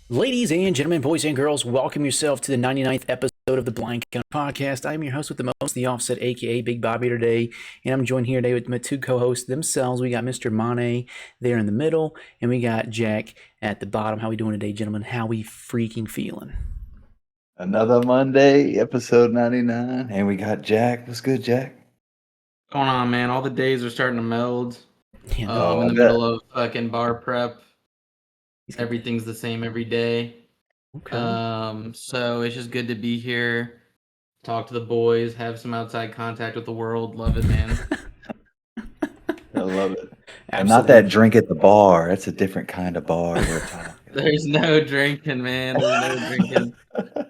Ladies and gentlemen, boys and girls, welcome yourself to the 99th episode of the Blind Count Podcast. I'm your host with the most, the offset, aka Big Bobby today, and I'm joined here today with my two co-hosts themselves. We got Mr. Mane there in the middle, and we got Jack at the bottom. How we doing today, gentlemen? How we freaking feeling? Another Monday, episode 99. And we got Jack. What's good, Jack? Going on, man? All the days are starting to meld. Yeah, Oh, In I the bet. middle of fucking bar prep, he's got everything's the same every day. okay. So it's just good to be here, talk to the boys, have some outside contact with the world. Love it, man. I love it. And not Absolutely. that drink at the bar. That's a different kind of bar we're talking. There's no drinking, man. There's no drinking. A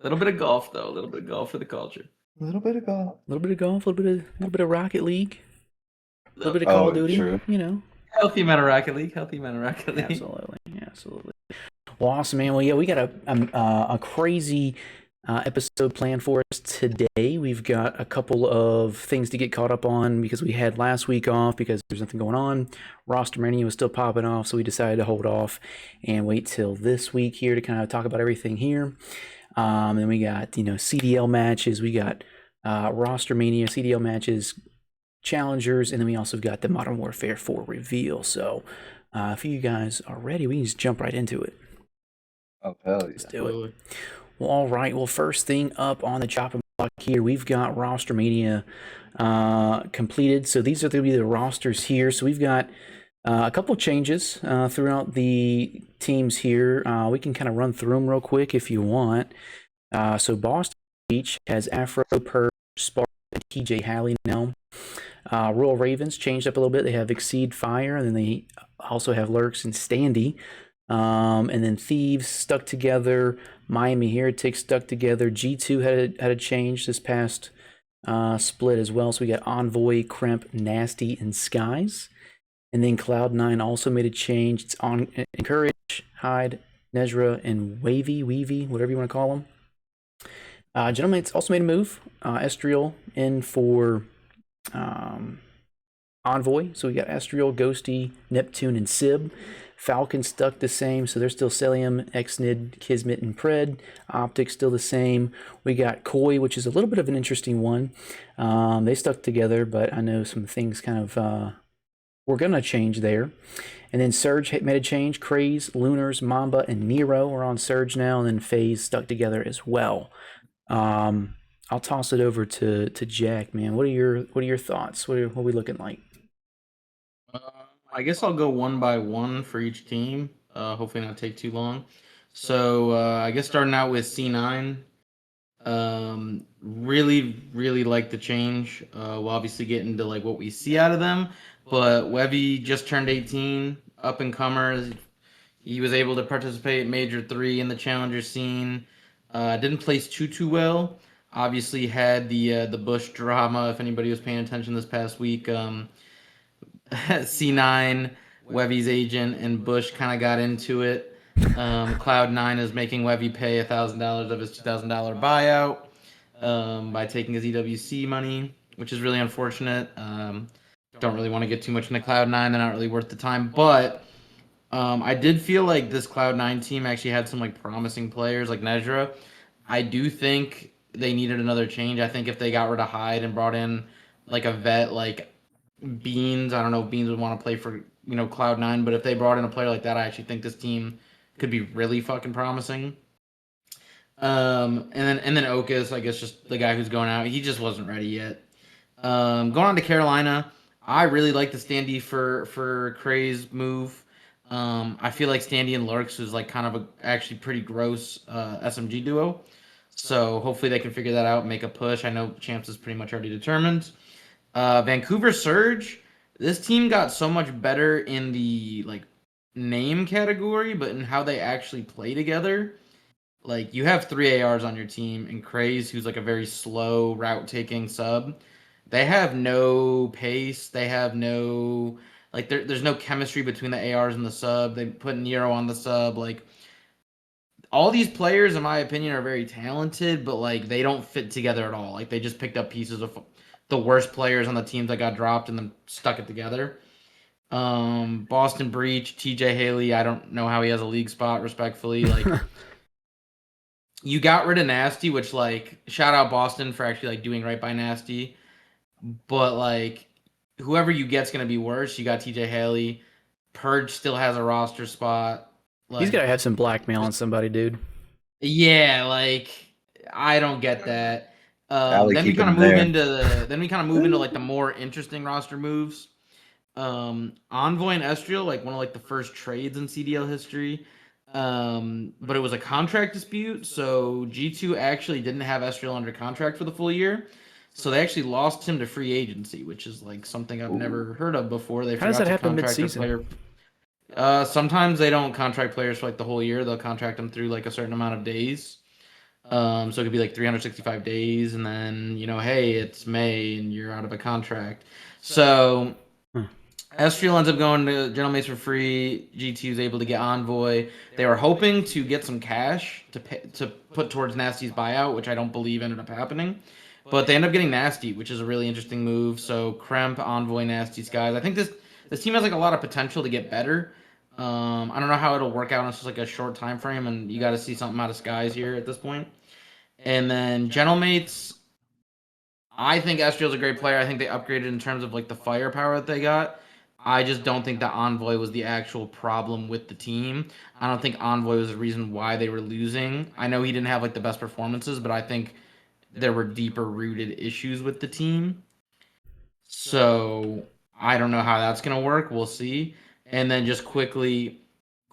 little bit of golf, though. A little bit of golf for the culture. A little bit of golf. A little bit of golf, a little bit of Rocket League, a little bit of Call Oh, of Duty. true. You know, Healthy amount of Rocket League. Healthy amount of Rocket League. absolutely. Well, awesome, man. Well, yeah, we got a crazy episode planned for us today. We've got a couple of things to get caught up on because we had last week off because there's nothing going on. Roster mania was still popping off, so we decided to hold off and wait till this week here to kind of talk about everything here. Then we got CDL matches. We got roster mania, CDL matches, challengers, and then we also got the Modern Warfare 4 reveal. So if you guys are ready, we can just jump right into it. Oh, hell yeah. Let's do it. Well, all right. Well, first thing up on the chopping block here, we've got roster mania completed. So these are going to be the rosters here. So we've got a couple changes throughout the teams here. We can kind of run through them real quick if you want. So Boston Beach has Afro, Purge, Spark, and TJ Halley now. Royal Ravens changed up a little bit. They have Exceed Fire, and then they also have Lurks and Standy. And then Thieves stuck together. Miami Heretics stuck together. G2 had a change this past split as well. So we got Envoy, Crimp, Nasty, and Skies. And then Cloud9 also made a change. It's on Encourage, Hyde, Nezra, and Weavy, whatever you want to call them. Gentlemates also made a move. Estriel in for Envoy. So we got Estriel, Ghosty, Neptune, and Sib. Falcons stuck the same, so they're still Cellium, Exnid, Kismet, and Pred. OpTic still the same. We got Koi, which is a little bit of an interesting one. They stuck together, but I know some things kind of were going to change there. And then Surge made a change. Craze, Lunars, Mamba, and Nero are on Surge now, and then FaZe stuck together as well. I'll toss it over to Jack, man. What are your thoughts? What are we looking like? I guess I'll go one by one for each team. Hopefully not take too long. So I guess starting out with C9. Really like the change. We'll obviously get into like what we see out of them. But Webby just turned 18, up and comer. He was able to participate in Major 3 in the Challenger scene. Didn't place too well. Obviously had the Bush drama. If anybody was paying attention this past week, C9, Webby's agent, and Bush kind of got into it. Cloud9 is making Webby pay $1,000 of his $2,000 buyout by taking his EWC money, which is really unfortunate. Don't really want to get too much into Cloud9. They're not really worth the time. But I did feel like this Cloud9 team actually had some like promising players like Nezra. I do think they needed another change. I think if they got rid of Hyde and brought in like a vet like Beans, I don't know if Beans would want to play for Cloud9, but if they brought in a player like that, I actually think this team could be really fucking promising. And then Okus, I guess just the guy who's going out, he just wasn't ready yet. Going on to Carolina, I really like the Standy for Craze move. I feel like Standy and Lurks is like kind of a actually pretty gross SMG duo. So hopefully they can figure that out and make a push. I know Champs is pretty much already determined. Vancouver Surge, this team got so much better in the like name category, but in how they actually play together. Like you have 3 ARs on your team, and Craze, who's like a very slow route taking sub. They have no pace. They have no there's no chemistry between the ARs and the sub. They put Nero on the sub. Like all these players, in my opinion, are very talented, but like they don't fit together at all. Like they just picked up pieces of the worst players on the teams that got dropped and then stuck it together. Boston Breach, TJ Haley. I don't know how he has a league spot, respectfully. Like, you got rid of Nasty, which, like, shout out Boston for actually, like, doing right by Nasty. But, like, whoever you get's going to be worse. You got TJ Haley. Purge still has a roster spot. He's got to Like, have some blackmail on somebody, dude. yeah, like, I don't get that. Allie Then we keeping kind of him move there. into like the more interesting roster moves. Envoy and Estriel, like one of like the first trades in CDL history. But it was a contract dispute, so G2 actually didn't have Estriel under contract for the full year. So they actually lost him to free agency, which is like something I've never heard of before. They How does forgot that to happen contract a mid-season? player. Sometimes they don't contract players for like the whole year. They'll contract them through like a certain amount of days. So it could be like 365 days, and then hey, it's May and you're out of a contract. So Estriel ends up going to Gentlemates for free. G2 is able to get Envoy. They were hoping to get some cash to put towards Nasty's buyout, which I don't believe ended up happening. But they end up getting Nasty, which is a really interesting move. So Kremp, Envoy, Nasty Skies. I think this team has like a lot of potential to get better. I don't know how it'll work out. It's just like a short time frame, and you got to see something out of Skies here at this point. And then Gentlemates, I think Estriel's a great player. I think they upgraded in terms of like the firepower that they got. I just don't think that Envoy was the actual problem with the team. I don't think Envoy was the reason why they were losing. I know he didn't have like the best performances, but I think there were deeper rooted issues with the team. So I don't know how that's gonna work. We'll see. And then just quickly,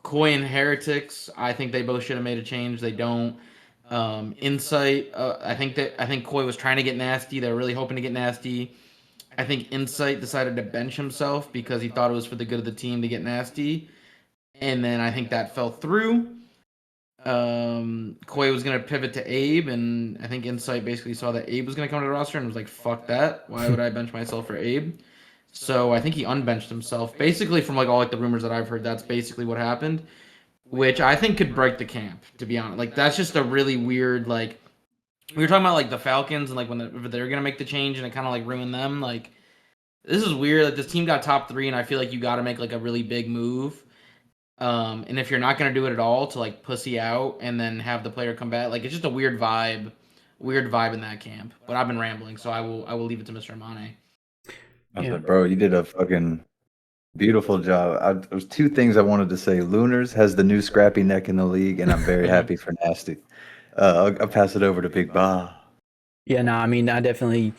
Koi and Heretics. I think they both should have made a change. They don't. Insight. I think Koi was trying to get Nasty. They were really hoping to get Nasty. I think Insight decided to bench himself because he thought it was for the good of the team to get Nasty, and then I think that fell through. Koi was gonna pivot to Abe, and I think Insight basically saw that Abe was gonna come to the roster and was like, "Fuck that! Why would I bench myself for Abe?" So I think he unbenched himself. Basically, from like all like the rumors that I've heard, that's basically what happened, which I think could break the camp. To be honest, like that's just a really weird like. We were talking about like the Falcons and like when if they're gonna make the change and it kind of like ruined them. Like this is weird. Like this team got top 3, and I feel like you got to make like a really big move. And if you're not gonna do it at all, to like pussy out and then have the player come back, like it's just a weird vibe in that camp. But I've been rambling, so I will leave it to Mr. Amane. Yeah. Bro, you did a fucking beautiful job. There's 2 things I wanted to say. Lunars has the new scrappy neck in the league, and I'm very happy for Nasty. I'll pass it over to Big Ba. Yeah, no, I mean, I definitely.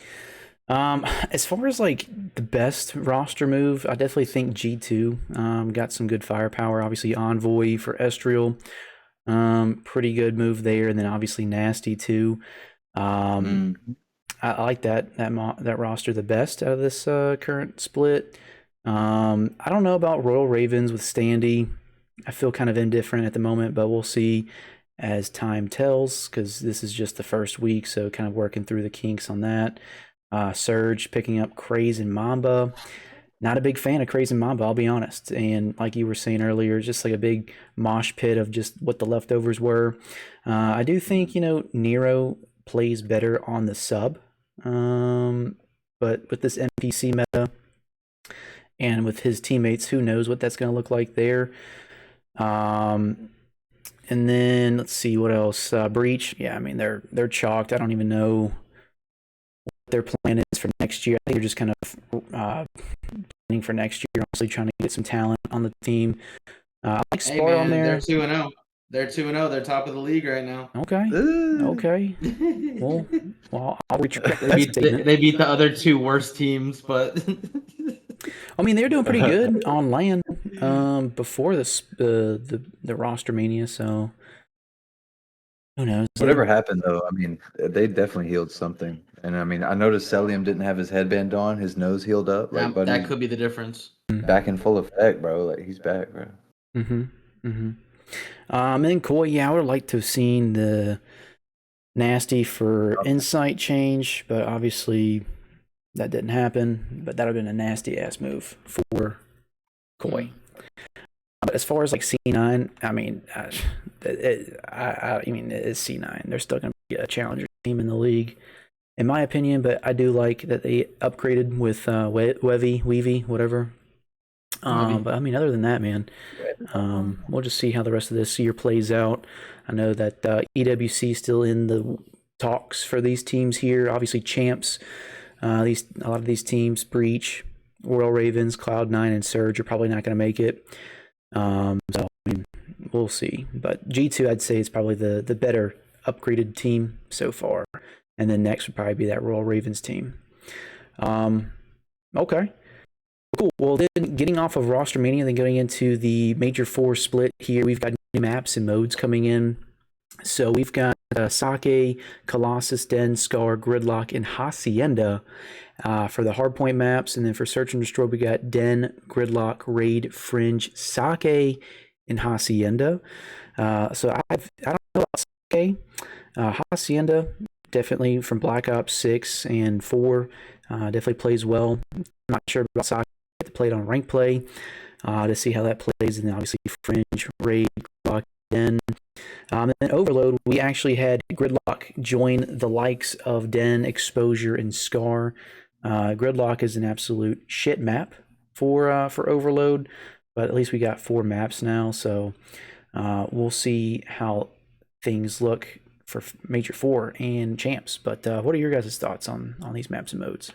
As far as like the best roster move, I definitely think G2 got some good firepower. Obviously, Envoy for Estriel, pretty good move there, and then obviously Nasty too. I like that roster the best out of this current split. I don't know about Royal Ravens with Standy. I feel kind of indifferent at the moment, but we'll see as time tells, because this is just the first week, so kind of working through the kinks on that. Surge picking up Craze and Mamba. Not a big fan of Craze and Mamba, I'll be honest. And like you were saying earlier, just like a big mosh pit of just what the leftovers were. I do think, Nero plays better on the sub. But with this NPC meta and with his teammates, who knows what that's going to look like there. And then let's see what else. Breach, yeah, I mean they're chalked. I don't even know what their plan is for next year. I think they're just kind of planning for next year. Honestly, trying to get some talent on the team. I like Spar on there. They're 2-0. They're 2-0. They're top of the league right now. Okay. Okay. Well, I'll retract that statement. They beat the other 2 worst teams, but I mean they're doing pretty good on land before this the roster mania. So who knows? Whatever happened, though, I mean, they definitely healed something. And I mean, I noticed Cellium didn't have his headband on. His nose healed up. Like, that could be the difference. Back in full effect, bro. Like, he's back, bro. And then Koi, yeah, I would like to have seen the Nasty for Insight change, but obviously that didn't happen. But that would have been a nasty ass move for Koi. But as far as like C9, I mean, I mean, it's C9. They're still going to be a challenger team in the league, in my opinion. But I do like that they upgraded with Weavy, whatever. But I mean, other than that, man, we'll just see how the rest of this year plays out. I know that EWC is still in the talks for these teams here. Obviously, champs. A lot of these teams, Breach, Royal Ravens, Cloud9, and Surge, are probably not going to make it. So I mean, we'll see. But G2, I'd say, is probably the better upgraded team so far, and then next would probably be that Royal Ravens team. Okay. Cool. Well, then getting off of Roster Mania, then going into the Major 4 split here, we've got new maps and modes coming in. So we've got Sake, Colossus, Den, Scar, Gridlock, and Hacienda for the hardpoint maps. And then for Search and Destroy, we got Den, Gridlock, Raid, Fringe, Sake, and Hacienda. So I don't know about Sake. Hacienda, definitely from Black Ops 6 and 4, definitely plays well. I'm not sure about Sake. To play it on rank play to see how that plays, and then obviously Fringe, Raid, Gridlock, Den. And then Overload, we actually had Gridlock join the likes of Den, Exposure, and Scar. Gridlock is an absolute shit map for Overload, but at least we got 4 maps now, so we'll see how things look for Major 4 and Champs. But what are your guys' thoughts on these maps and modes?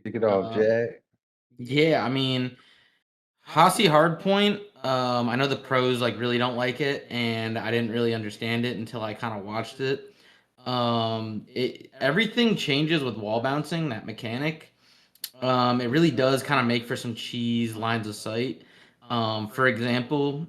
Kick it off, Jack. Yeah, I mean, Hasi Hardpoint, I know the pros like really don't like it, and I didn't really understand it until I kind of watched it. Everything changes with wall bouncing, that mechanic. It really does kind of make for some cheese lines of sight. For example,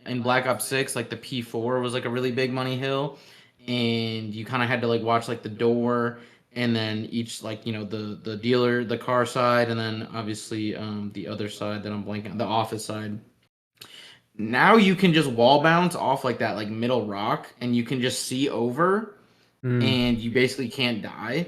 in Black Ops 6, like the P4 was like a really big money hill, and you kind of had to like watch like the door, and then each like, you know, the dealer, the car side, and then obviously the other side that I'm blanking on, the office side. Now you can just wall bounce off like that like middle rock, and you can just see over, and you basically can't die.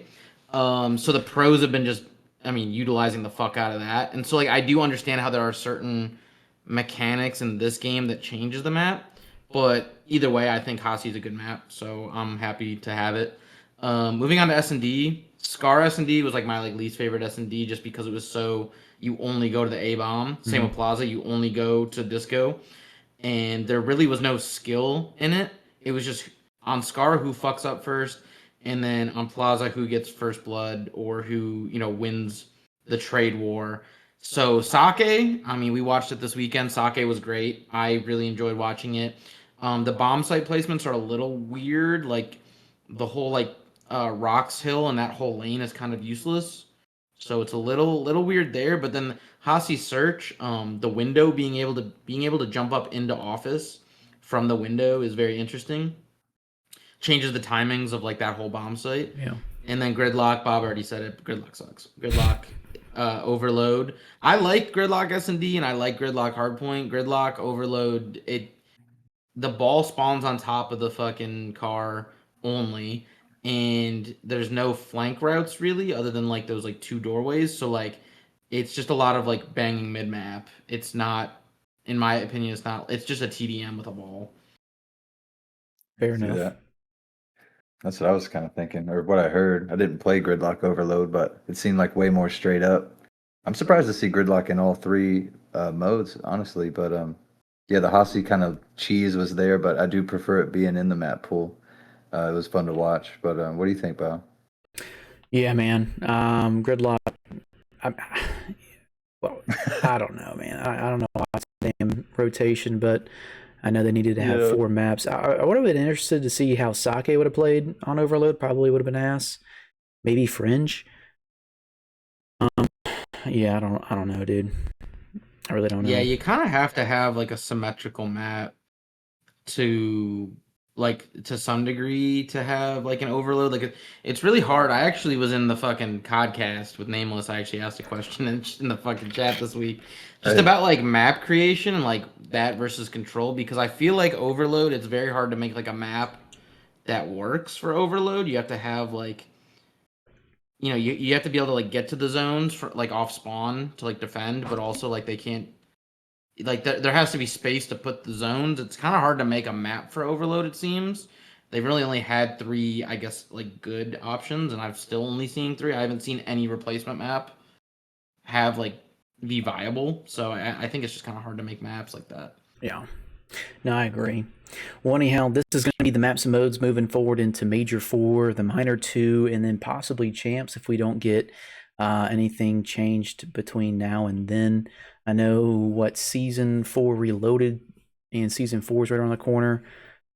So the pros have been just, I mean, utilizing the fuck out of that. And so like I do understand how there are certain mechanics in this game that changes the map, but either way, I think Hasi is a good map, so I'm happy to have it. Moving on to S&D, Scar S&D was like my like least favorite S&D just because it was so, you only go to the A bomb. Same with Plaza, you only go to Disco, and there really was no skill in it. It was just on Scar who fucks up first, and then on Plaza who gets first blood or who, you know, wins the trade war. So Sake, I mean, we watched it this weekend. Sake was great. I really enjoyed watching it. The bomb site placements are a little weird. Like the whole like Rocks Hill and that whole lane is kind of useless. So it's a little weird there. But then Hasi Search, the window being able to jump up into office from the window is very interesting. Changes the timings of like that whole bomb site. Yeah. And then Gridlock, Bob already said it. Gridlock sucks. Gridlock, Overload. I like Gridlock S&D and I like Gridlock Hardpoint. Gridlock Overload, the ball spawns on top of the fucking car only, and there's no flank routes really other than like those like 2 doorways. So like it's just a lot of like banging mid map. It's not, in my opinion, it's just a TDM with a ball. Fair enough. That. That's what I was kind of thinking, or what I heard. I didn't play Gridlock Overload, but it seemed like way more straight up. I'm surprised to see Gridlock in all 3 modes, honestly. But yeah, the Hasi kind of cheese was there, but I do prefer it being in the map pool. It was fun to watch. But what do you think, Bob? Yeah, man. Gridlock. Well, I don't know, man. I don't know what's the damn rotation, but I know they needed to have 4 maps. I would have been interested to see how Sake would have played on Overload. Probably would have been ass. Maybe Fringe. Yeah, I don't know, dude. I really don't know. Yeah, you kind of have to have like a symmetrical map to like to some degree to have like an Overload. Like it's really hard. I actually was in the fucking podcast with Nameless. I actually asked a question in the fucking chat this week just about like map creation and like that versus control, because I feel like Overload, it's very hard to make like a map that works for Overload. You have to have like, you know, you have to be able to like get to the zones for like off spawn to like defend, but also like they can't, like there has to be space to put the zones. It's kind of hard to make a map for Overload, it seems. They've really only had 3, I guess, like good options, and I've still only seen 3. I haven't seen any replacement map have like be viable. So I think it's just kind of hard to make maps like that. Yeah. No, I agree. Well, anyhow, this is going to be the maps and modes moving forward into Major 4, the Minor 2, and then possibly Champs if we don't get anything changed between now and then. I know what Season 4 Reloaded and Season 4 is right around the corner.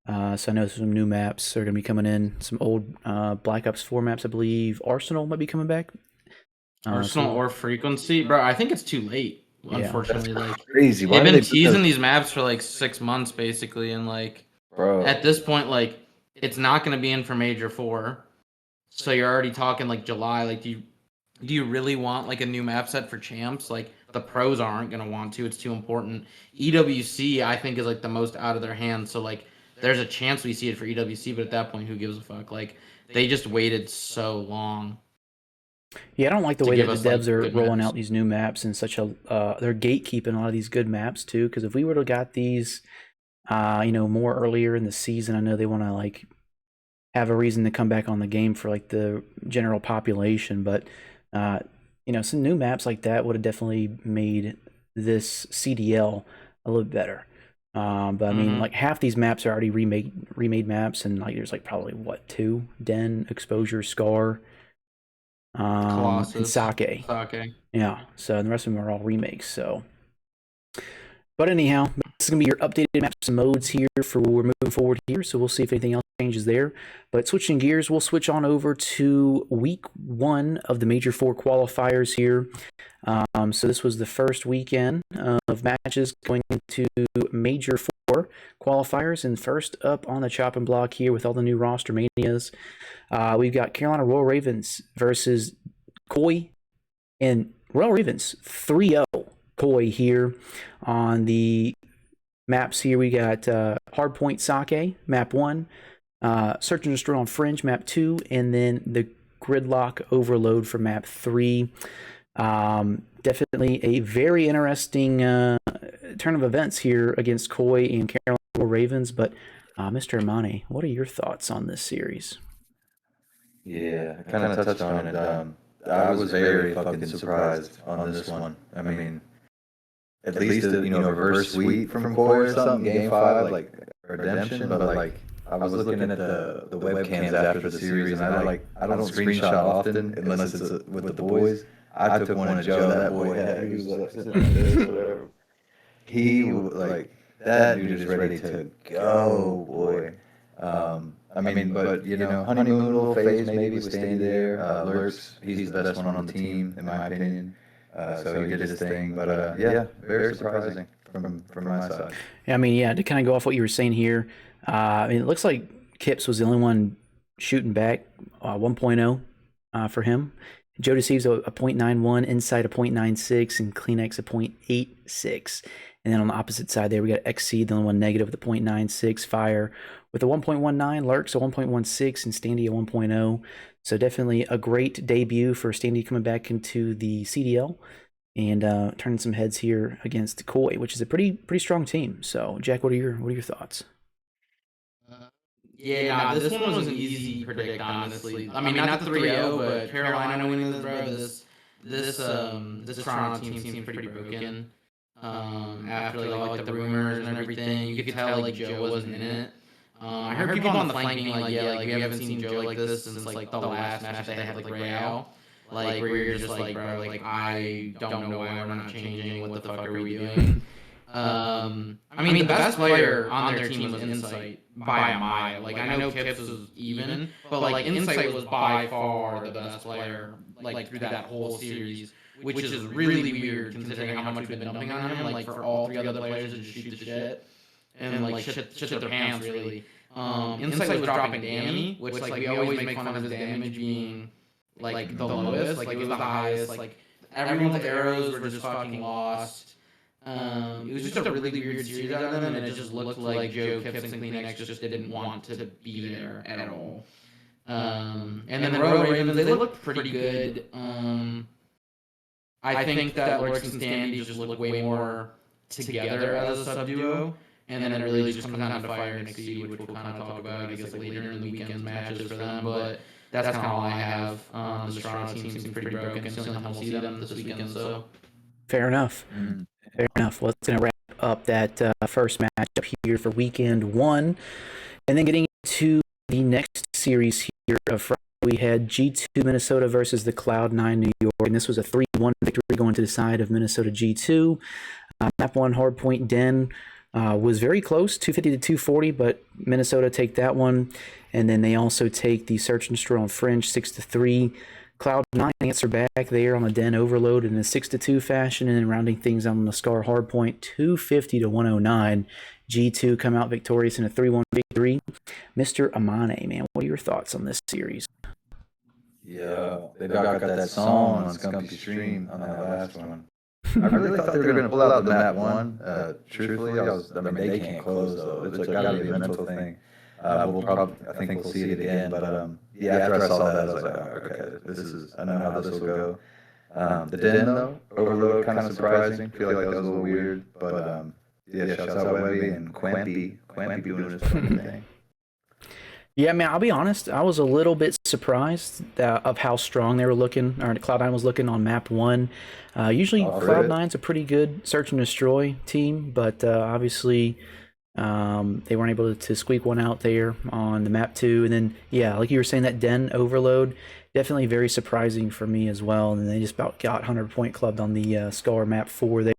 So I know some new maps are going to be coming in. Some old Black Ops 4 maps, I believe. Arsenal might be coming back. Arsenal or Frequency? Bro, I think it's too late. Unfortunately, that's like crazy. Why they've did been they put teasing those- these maps for like 6 months basically, and like Bro, at this point, like it's not going to be in for Major 4. So you're already talking like July. Like, do you really want like a new map set for Champs? Like the pros aren't going to want to. It's too important. EWC, I think, is like the most out of their hands. So like there's a chance we see it for EWC, but at that point, who gives a fuck? Like they just waited so long. Yeah, I don't like the to way that give the us, devs like, are good rolling maps. out these new maps in such a they're gatekeeping a lot of these good maps too. Because if we would have got these, more earlier in the season, I know they want to like have a reason to come back on the game for like the general population. But some new maps like that would have definitely made this CDL a little better. But I mean, like half these maps are already remade maps, and like there's like probably what 2: Den, Exposure, Scar. And Colossus, Sake. Sake. Yeah, so the rest of them are all remakes. So, but anyhow, this is gonna be your updated maps and modes here for we're moving forward here. So we'll see if anything else changes there. But switching gears, we'll switch on over to week 1 of the Major 4 qualifiers here. So this was the first weekend of matches going into Major 4 qualifiers, and first up on the chopping block here with all the new roster manias, we've got Carolina Royal Ravens versus Koi, and Royal Ravens 3-0 Koi here on the maps. Here we got Hardpoint Sake, map 1, Search and Destroy on Fringe, map 2, and then the Gridlock Overload for map 3. Definitely a very interesting turn of events here against Koi and Carolina Ravens. But Mr. AMANE, what are your thoughts on this series? Yeah, I kind of touched on it. I was very fucking surprised on this one. I mean, at least a reverse sweep from Koi or something, game 5, like redemption. But like, I was looking at the webcams after the series, and I don't screenshot often unless it's with the boys. I took one of Joe. That boy had. He was like sitting like this, whatever. That dude is ready to go, boy. I mean, but honeymoon little phase maybe with Standy there. Lurks, he's the best one on the team in my opinion. So he did his thing, but yeah, very surprising from my side. I mean, yeah, to kind of go off what you were saying here, it looks like Kips was the only one shooting back 1.0 for him. Joe Deceives a 0.91, Insight a 0.96, and Kleenex a 0.86. And then on the opposite side there, we got XC, the only one negative with a 0.96, Fire with a 1.19, Lurks a 1.16, and Standy a 1.0. So definitely a great debut for Standy coming back into the CDL and turning some heads here against Koi, which is a pretty strong team. So Jack, what are your thoughts? Yeah, this one was an easy predict, honestly. I mean, not the 3-0, but Carolina winning this, bro. This Toronto team seems pretty broken. After like the rumors and everything, you could tell like Joe wasn't in it. I heard people on the flank being like, yeah, like we haven't seen Joe like this since like the last match they had like Real. Like where you're just like, bro, like I don't know why we're not changing. What the fuck are we doing? I mean, the best player on their team was Insight by a mile. Like, I know Kips was even, but like Insight was by far the best player, like through that whole series, which is really weird considering how much we've been dumping on him. Like for all 3 other players to just shoot the shit and like shit their pants really. Insight was dropping Dammy, which like we always make fun of his damage being like the lowest. Like it was the highest. Like everyone's arrows were just fucking lost. It was just a really weird series out of them, and it just looked like Joe, Kips, and Kleenex just didn't want to be there at all. And then the Royal Ravens, they looked pretty good. I think that Lurks and Standy just look way more together as a sub-duo, and then it really just comes down to Fire and Exceed, which we'll kind of talk about, I guess, like later in the weekend's matches for them. But that's kind of all I have. The Toronto team seems pretty broken. It's the only time we'll see them this weekend. So Fair enough. Fair enough. Well, it's going to wrap up that first matchup here for weekend 1. And then getting to the next series here of Friday, we had G2 Minnesota versus the Cloud9 New York. And this was a 3-1 victory going to the side of Minnesota G2. Map 1 hardpoint Den was very close, 250 to 240, but Minnesota take that one. And then they also take the Search and Destroy on Fringe 6-3. Cloud9 answer back there on the Den Overload in a 6-2 fashion, and then rounding things out on the Scar hardpoint 250 to 109. G2 come out victorious in a 3-1 victory. Mr. AMANE, man, what are your thoughts on this series? Yeah, they got that song on Scumpy Stream on that last one. I really thought they were going to pull out the map 1. Truthfully, I mean, they can't close, though. It's got to be a mental thing. We'll probably, I think we'll see it again, but yeah, after I saw that, I was like, oh, okay, I know how this will go. The Den, though, Overload, kind of surprising. Feel like that was a little weird, but yeah, shouts out Webby and Quampy doing his fucking thing. Yeah, man, I'll be honest. I was a little bit surprised of how strong they were looking, or Cloud9 was looking on map 1. Usually, Cloud9's a pretty good search and destroy team, but obviously they weren't able to squeak one out there on the map 2. And then, yeah, like you were saying, that Den Overload, definitely very surprising for me as well. And they just about got 100-point clubbed on the Scar map 4 there.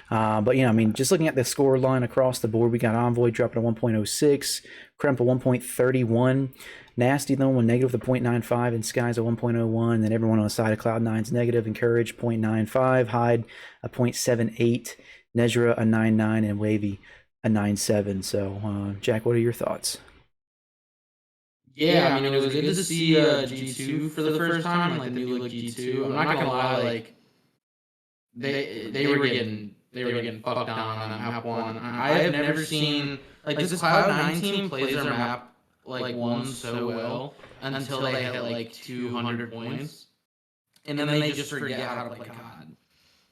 But, you know, I mean, just looking at the score line across the board, we got Envoy dropping a 1.06, Kremp a 1.31, Nasty though one negative with a 0.95, and Skies a 1.01. Then everyone on the side of Cloud9's negative, and Courage 0.95, Hyde a 0.78, Nezra a 9.9, and Wavy a 9.7. So, Jack, what are your thoughts? Yeah, I mean, it was good to see G2 for the first time, like the new look G2. I'm not gonna lie, like they were getting fucked down on that map 1. I have never seen, like, this Cloud9 team plays their map like 1 so well until they hit like 200 points, and then they just forget how to play COD.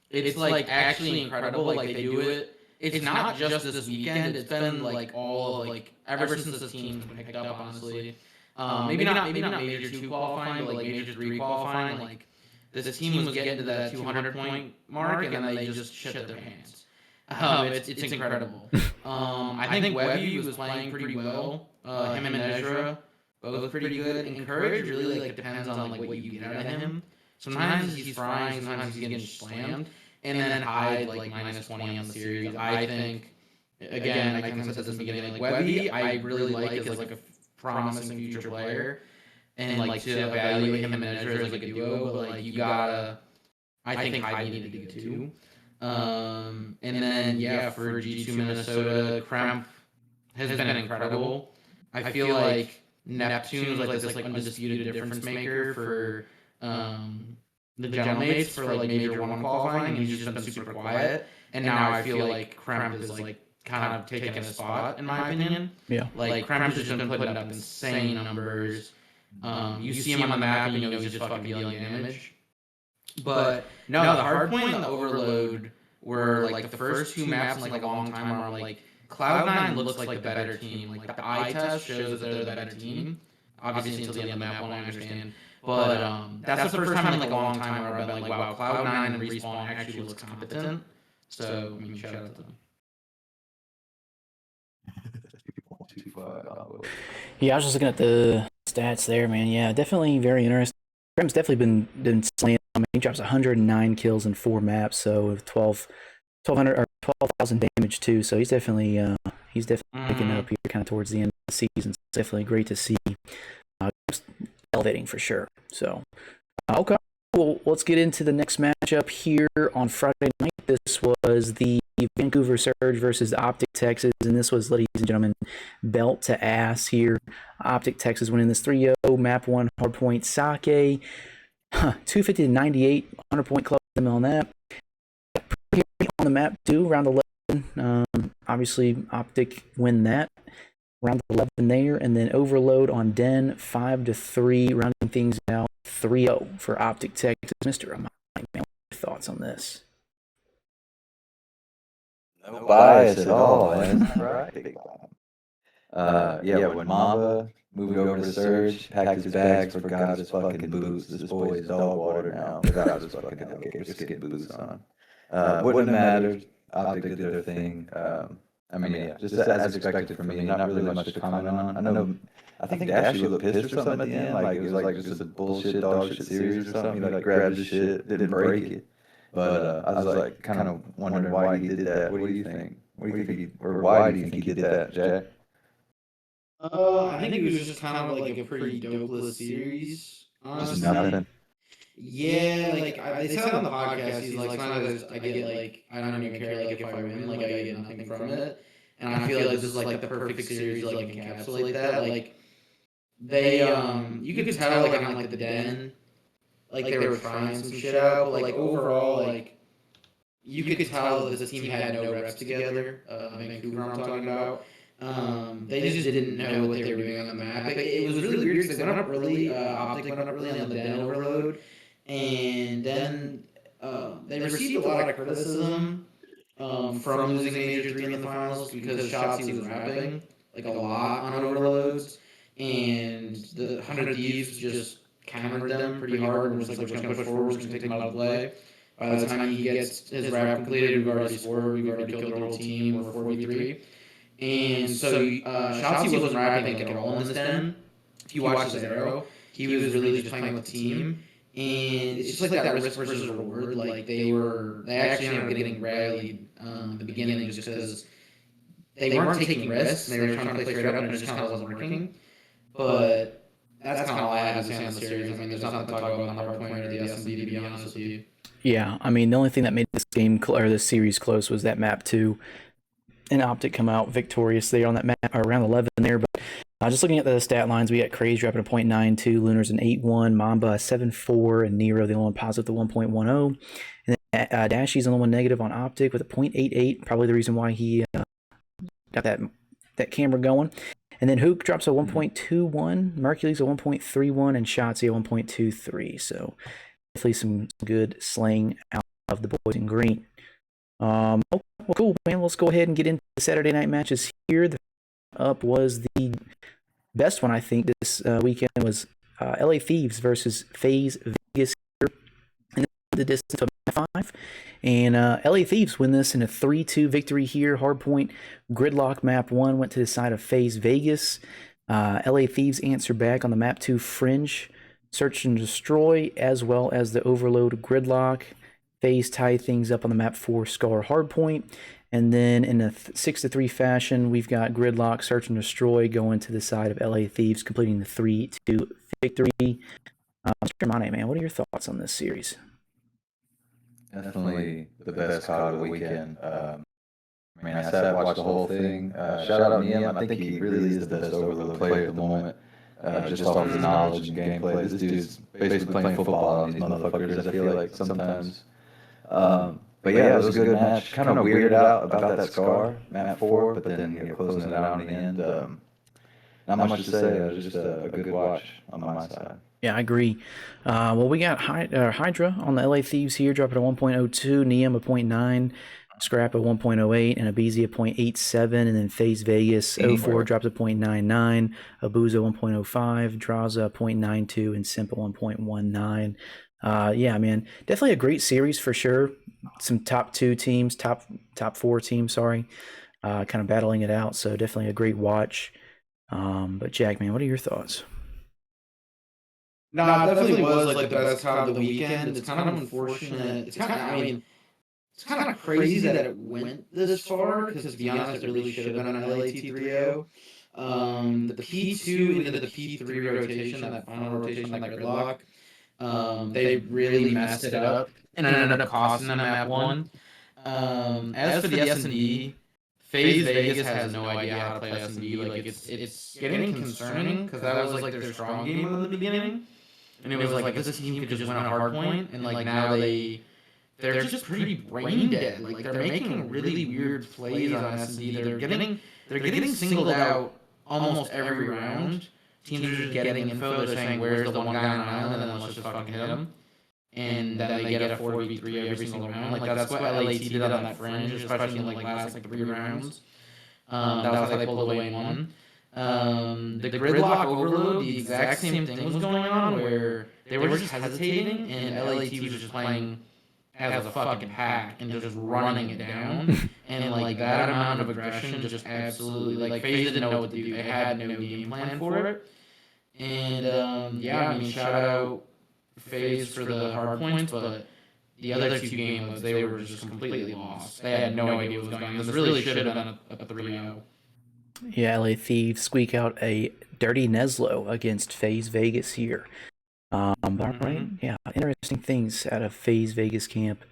It's like actually incredible. Like, they do it. It's not just this weekend. It's been like all of, like, ever since the team's been picked up, honestly. Maybe not Major 2 qualifying, but like Major 3 qualifying. Like, this team was getting to that 200-point mark, and then they just shit their pants. It's incredible. I think Webby was playing pretty well. Him and Nezra, both pretty good. And Courage really, like, depends on like what you get out of him. Sometimes he's frying, sometimes he's getting slammed. And then Hyde, like, -20 on the series. I think, again, like I said this in the beginning, like, Webby, I really like as like a promising future player. And like, to evaluate him and Ezra as like a duo, but like, you gotta, I think Hyde needed to do too. And then, yeah, for G2 Minnesota, Kremp has been incredible. I feel like Neptune's like this like undisputed difference maker for the Gentlemates for like Major 1 qualifying, and he's just been super quiet. And now I feel like Kremp is like kind of taking a spot, in my opinion. Yeah. Like, Kremp has just been putting up insane numbers. You see him on the map, and you know he's just fucking dealing damage. But no, the hardpoint and the overload were like the first 2 maps in like a long time where like Cloud9 looks like the better team. Like, the eye test shows that they're the better team. Obviously, until the end of the map 1, I understand. But that's the first time in like a long time where I've been like, wow, Cloud9 and Respawn actually looks competent. So, I mean, shout out to them. Yeah, I was just looking at the stats there, man. Yeah, definitely very interesting. Kremp's definitely been slaying. I mean, he drops 109 kills in 4 maps, so 1,200 or 12,000 damage too. So he's definitely picking up here kind of towards the end of the season. It's definitely great to see. Elevating for sure. So, okay. Well, let's get into the next matchup here on Friday night. This was the Vancouver Surge versus the OpTic Texas, and this was, ladies and gentlemen, belt to ass here. OpTic Texas winning this 3-0, map 1 hardpoint Sake, 250 to 98, 100-point club on that. On the map 2, round 11. Obviously, OpTic win that. Round 11 there, and then overload on Den 5-3, rounding things out 3-0 for OpTic Texas. Mr. AMANE, man, what are your thoughts on this? No bias at all, man. Right. Yeah, when Mamba moved over to Surge, packed his bags, forgot his fucking boots. This boy is dog water now without his fucking alligator skin boots on. Wouldn't have mattered. OpTic did their thing. I mean, yeah, just as expected for me. Not really much to comment on. I think Dashy looked pissed or something at the end. Like it was like just a bullshit dog shit series or something. He like grabbed his shit, didn't break it. But I was like kind of wondering why he did that. What do you think? What do you think or why do you think he did that, Jack? I think it was just kind of like a pretty dopeless series, Just honestly. nothing. Yeah, like they said on the podcast, he's like, sometimes I get like, I don't even care like if I win, like I get nothing from it, and I feel like this is like the perfect series to like encapsulate that. Like you could tell like on like the den, like they were trying some shit out, but like overall, like you could tell that this team had no reps together. Vancouver, I'm talking about. They just didn't know what they were doing on the map. Like, it was really weird because they went up really, OpTic went up really on the den overload, and then they received a lot of criticism from losing Major 3 in the finals because Shotzi was rapping like a lot on overloads, and the 100 Thieves just countered them pretty hard and was like, we're just going to push forward, we're just going to take them out of play. By the time he gets his rap completed, we've already scored, we've already killed their whole team, we're 4v3. And so Shotzi wasn't rapping like, at all in this den. If you watch his arrow, he was really just playing with the team. And it's just like that risk versus reward. Like they actually ended up getting rallied at the beginning just because they weren't taking risks and they were trying to play straight up and it just kind of wasn't working. But that's kind of all I have to say on the series. I mean, there's nothing to talk about on the hard point or the S&D, to be honest with you. Yeah, I mean, the only thing that made this game or this series close was that map 2. And OpTic come out victorious there on that map, or around 11 there. But just looking at the stat lines, we got Craze dropping a 0.92, Lunar's an 8.1, Mamba a 7.4, and Nero the only one positive, the 1.10. And then Dashy's the only one negative on OpTic with a 0.88, probably the reason why he got that camera going. And then Hook drops a 1.21, Mercury's a 1.31, and Shotzi a 1.23. So definitely some good slaying out of the boys in green. Okay, well, cool, man. Let's go ahead and get into the Saturday night matches here. The up was the best one, I think, this weekend was LA Thieves versus FaZe Vegas here. And the distance of 5. And LA Thieves win this in a 3-2 victory here. Hardpoint Gridlock map 1 went to the side of FaZe Vegas. LA Thieves answer back on the map 2 Fringe, Search and Destroy, as well as the Overload Gridlock. FaZe tie things up on the map 4 Scar Hardpoint. And then in a 6-3 fashion, we've got Gridlock, Search and Destroy going to the side of LA Thieves, completing the 3-2 victory. Mr. AMANE, man, what are your thoughts on this series? Definitely the best COD of the weekend. I mean, I sat and watched the whole thing. Shout out Niam. I think he really is the best overload player at the moment. Just off his knowledge and gameplay. This dude's basically playing football on these motherfuckers, I feel like sometimes. But yeah, it was a good match. Kind of weirded out about that Scar, map 4, but then closing it out in the end. Not much to say. It was just a good watch on my side. Yeah, I agree. Well, we got Hydra on the LA Thieves here, dropping a 1.02, Niam a 0.9, Scrap a 1.08, and Abizi a 0.87, and then FaZe Vegas 04 drops a 0.99, Abuza 1.05, Draza a 0.92, and Simple 1.19. Yeah, man, definitely a great series for sure. Some top 4 teams, sorry, kind of battling it out. So definitely a great watch. But Jack, man, what are your thoughts? No, it definitely was like the best COD of the weekend. It's kind of unfortunate. It's kind of, I mean, it's kind of crazy that it went this far because, to be honest, it really should have been an LAT3O. The P2 into the P3 rotation, that final rotation, that gridlock, they really messed it up and ended up costing them map 1. As for the S&D, FaZe Vegas has no idea how to play S&D. Like it's getting concerning because that was like their strong game in the beginning, and it was like this team could just win a hard point, and like now they're just pretty brain dead. Like they're making really weird plays on S&D. They're getting singled out almost every round. Teams are just getting info. They're saying, where's the one guy on an island, and then let's just fucking hit him. And then they get a 4v3 every single round. Like that's what LAT did on that Fringe, especially in like last 3 rounds. That was how they pulled away and won. The gridlock overload, the exact same thing was going on where they were just hesitating, and LAT was just playing as a fucking pack and just running it down. And like that amount of aggression, just absolutely like FaZe didn't know what to do. They had no game plan for it. And yeah, I mean, shout out FaZe for the hard points, but the other two games they were just completely lost. They had no idea what was going on. This really should have been a 3-0. Yeah, LA Thieves squeak out a dirty Neslo against FaZe Vegas here. But all right, yeah, interesting things out of FaZe Vegas camp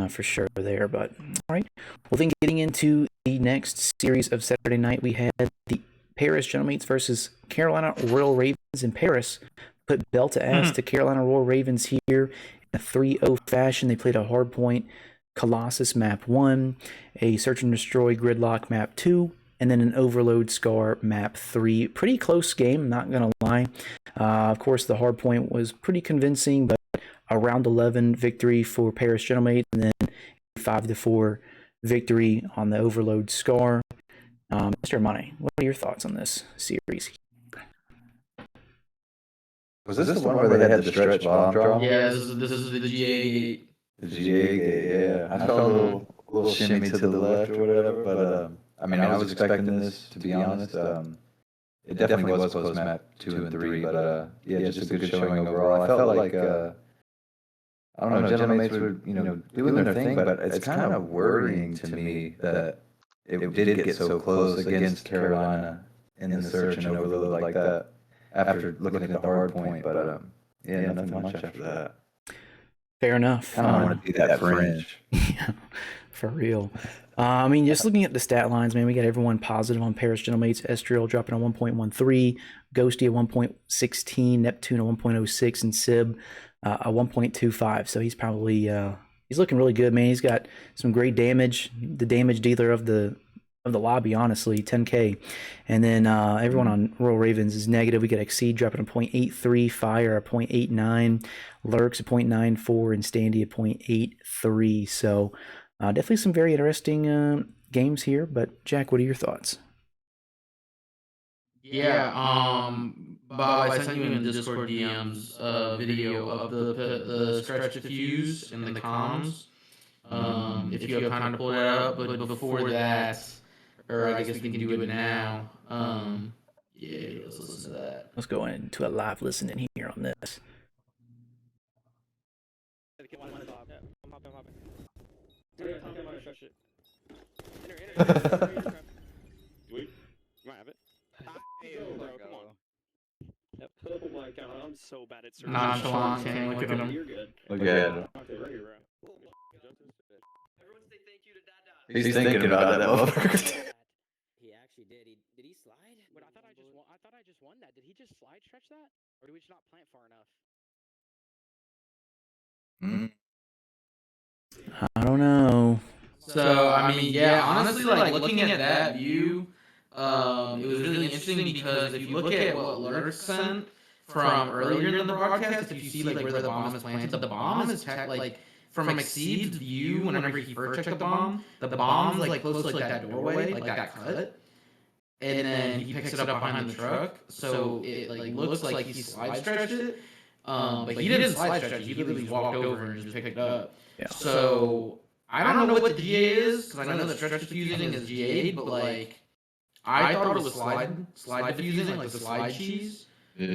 for sure there. But all right, well, then getting into the next series of Saturday night, we had the Paris Gentlemates versus Carolina Royal Ravens. In Paris, put belt to ass to Carolina Royal Ravens here in a 3-0 fashion. They played a hardpoint Colossus map 1, a Search and Destroy Gridlock map 2, and then an Overload Scar map 3. Pretty close game, not going to lie. Of course, the hard point was pretty convincing, but a round 11 victory for Paris Gentlemates, and then a 5-4 victory on the Overload Scar. Mr. AMANE, what are your thoughts on this series? Was this the one where they had the stretch bomb draw? Yeah, this is the GA gate. The GA gate, yeah. I felt a little shimmy to the left or whatever, but I mean, I was expecting this, to be honest. It definitely was close map 2 and 3, but yeah, just a good showing overall. I felt like, I don't know, Gentlemates were, doing their thing, but it's kind of worrying to me that it did get so close against Carolina in the search and overload like that after looking at the hard point, but yeah, nothing much after that. Fair enough. I don't want to be that fringe. Yeah, for real. I mean, just looking at the stat lines, man, we got everyone positive on Paris Gentlemates. Estriel dropping a 1.13, Ghosty a 1.16, Neptune a 1.06, and Sib a 1.25. So he's probably he's looking really good, man. He's got some great damage. The damage dealer of the lobby, honestly, 10K. And then everyone on Royal Ravens is negative. We got Exceed dropping a 0.83, Fire a 0.89, Lurks a 0.94, and Standy a 0.83. So definitely some very interesting games here. But Jack, what are your thoughts? Yeah, Bob, I sent you in the Discord DMs a video of the stretch diffuse in the comms. If you have time to pull it up, but before that, or I guess we can do it now. Yeah, let's listen to that. Let's go into a live listening here on this. Oh my god, I'm so bad at searching. Nonchalant, can't look at him. You're good. Look at him. Everyone say thank you to Dada. He's thinking about that motherfucker. He actually did. Did he slide? But I thought I just won that. Did he just slide stretch that? Or did we just not plant far enough? I don't know. So, I mean, yeah, honestly, like, looking at that view, it was really interesting because if you look at what Lurk sent from earlier in the broadcast, if you see, like, where the bomb is planted, the bomb is, like, from Exceed's view, whenever he first checked the bomb's, like, close to, like, that doorway, like, that cut. And then he picks it up behind the truck, so it, like, looks like he slide stretched it. But he didn't slide stretch it, he literally walked over and just picked it up. Yeah. So I don't know what the GA is, because I know the stretch diffusing is GA, but like I thought it was slide diffusing, like the slide cheese.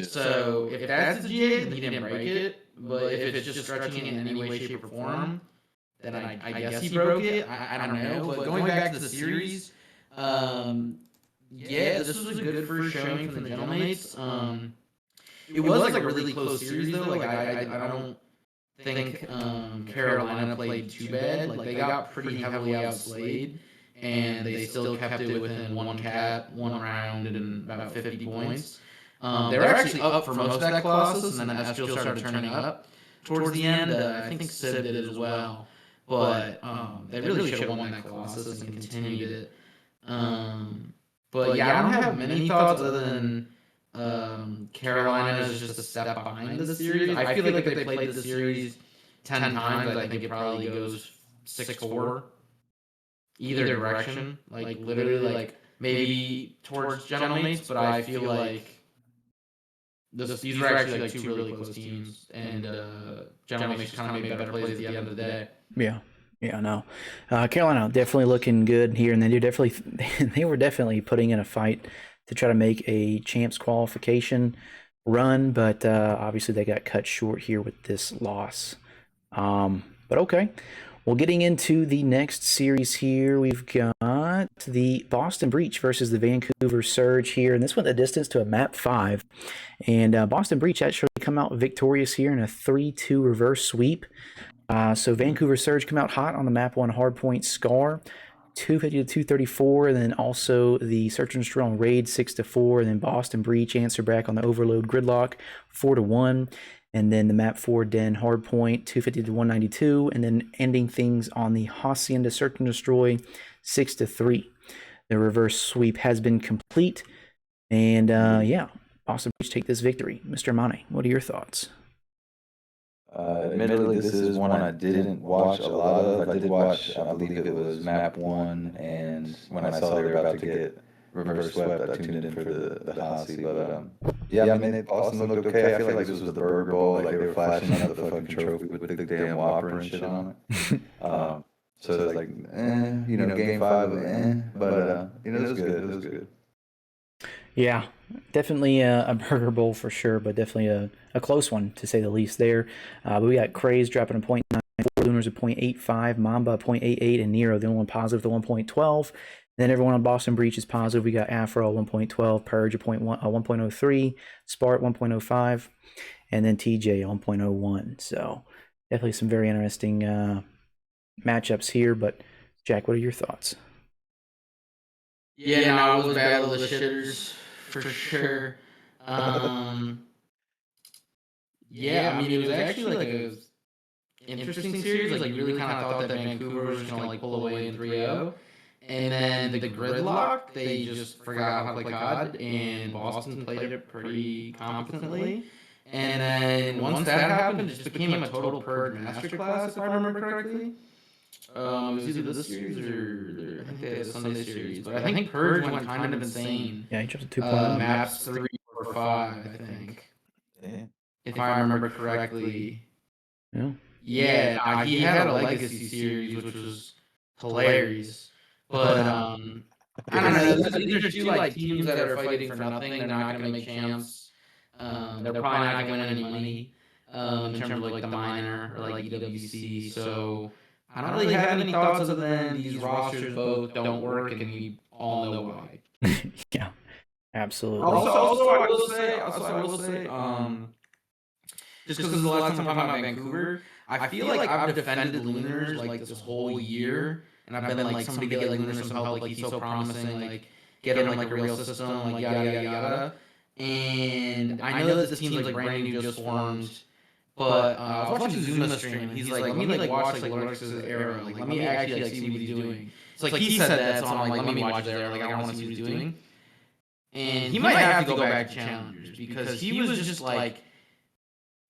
So if that's the GA, then he didn't break it. But if it's just stretching it in any way, shape, or form, then I guess he broke it. I don't know. But going back to the series, yeah, this was a good first showing from the Gentlemates. It was like a really close series though. Like I don't think Carolina played too bad. Like they got pretty heavily outslayed, and they still kept it within one round, and about 50 points. They were actually up for most of that Colossus, and then Estriel started turning up towards the end. I think Sib did as well, but they really should have won that Colossus and continued it. But yeah, I don't have many thoughts other than Carolina is just a step behind the series. I feel like if they played the series 10 times, I think it probably goes 6-4 either direction. Like literally, like maybe towards Gentlemates, but I feel like these were actually like two really close teams, and Gentlemates kind of made better plays at the end of the day. Yeah. Yeah, no. Carolina definitely looking good here, and they were definitely putting in a fight to try to make a champs qualification run, but obviously they got cut short here with this loss. But okay. Well, getting into the next series here, we've got the Boston Breach versus the Vancouver Surge here, and this went the distance to a map 5. And Boston Breach actually come out victorious here in a 3-2 reverse sweep. So Vancouver Surge come out hot on the map 1 hardpoint Scar, 250 to 234, and then also the Search and Destroy on Raid 6-4, and then Boston Breach answer back on the Overload Gridlock 4-1, and then the map 4 Den hardpoint 250 to 192, and then ending things on the Hacienda Search and Destroy 6-3. The reverse sweep has been complete, and yeah, Boston Breach take this victory. Mr. AMANE, what are your thoughts? Admittedly, this is one I didn't watch a lot of. I did watch, I believe it was map 1, and when I saw they were about to get reverse swept, I tuned in for the Hasi. But yeah, I mean, Boston looked okay. I feel like this was the Burger Bowl, like they were flashing up the fucking trophy with the damn Whopper and shit on it. So it's like, you know, game 5, but you know, it was good. It was good. Yeah, definitely a Burger Bowl for sure, but definitely a close one to say the least there. But we got Craze dropping a 0.94, Lunars a 0.85, Mamba a 0.88, and Nero the only one positive, the 1.12. Then everyone on Boston Breach is positive. We got Afro 1.12, Purge a 1.03, Spart 1.05, and then TJ 1.01. So definitely some very interesting matchups here. But Jack, what are your thoughts? Yeah, no, it was battle of the shitters for sure. Yeah, I mean, it was actually like a interesting series. Like, you really kind of thought that Vancouver was gonna like pull away in 3-0, and then the gridlock, they just forgot how to play COD, and Boston played it pretty competently. And then once that happened, it just became a total Purge masterclass, if I remember correctly. It was either this series or I think they had a Sunday series, but I think Purge went kind of insane. Yeah, he dropped a 2.0. Maps 3 or 5, I think. Yeah. If I remember correctly. Yeah. Yeah, he had a legacy series, which was hilarious. But I don't know. These are just two like teams that are fighting for nothing. They're not going to make champs. They're probably not going to win any money in terms of like the minor or like EWC. So I don't really have any thoughts other than these rosters both don't work, and we all know why. Yeah, absolutely. Also, I will say, just because the last time I'm talking about Vancouver, I feel like I've defended Lunars like this whole year, and I've been like, somebody get like Lunars some help, like he's so promising, like get him like a real system, like yada yada yada. And I know that this team's like brand new, just formed. But I was watching Zuma stream, and he's like, let me like watch like Lurx's era, like let me actually like see what he's doing. It's like he said that, so I'm like, let me watch there, like I want to see what he's doing. And he might have to go back to challengers because he was just like,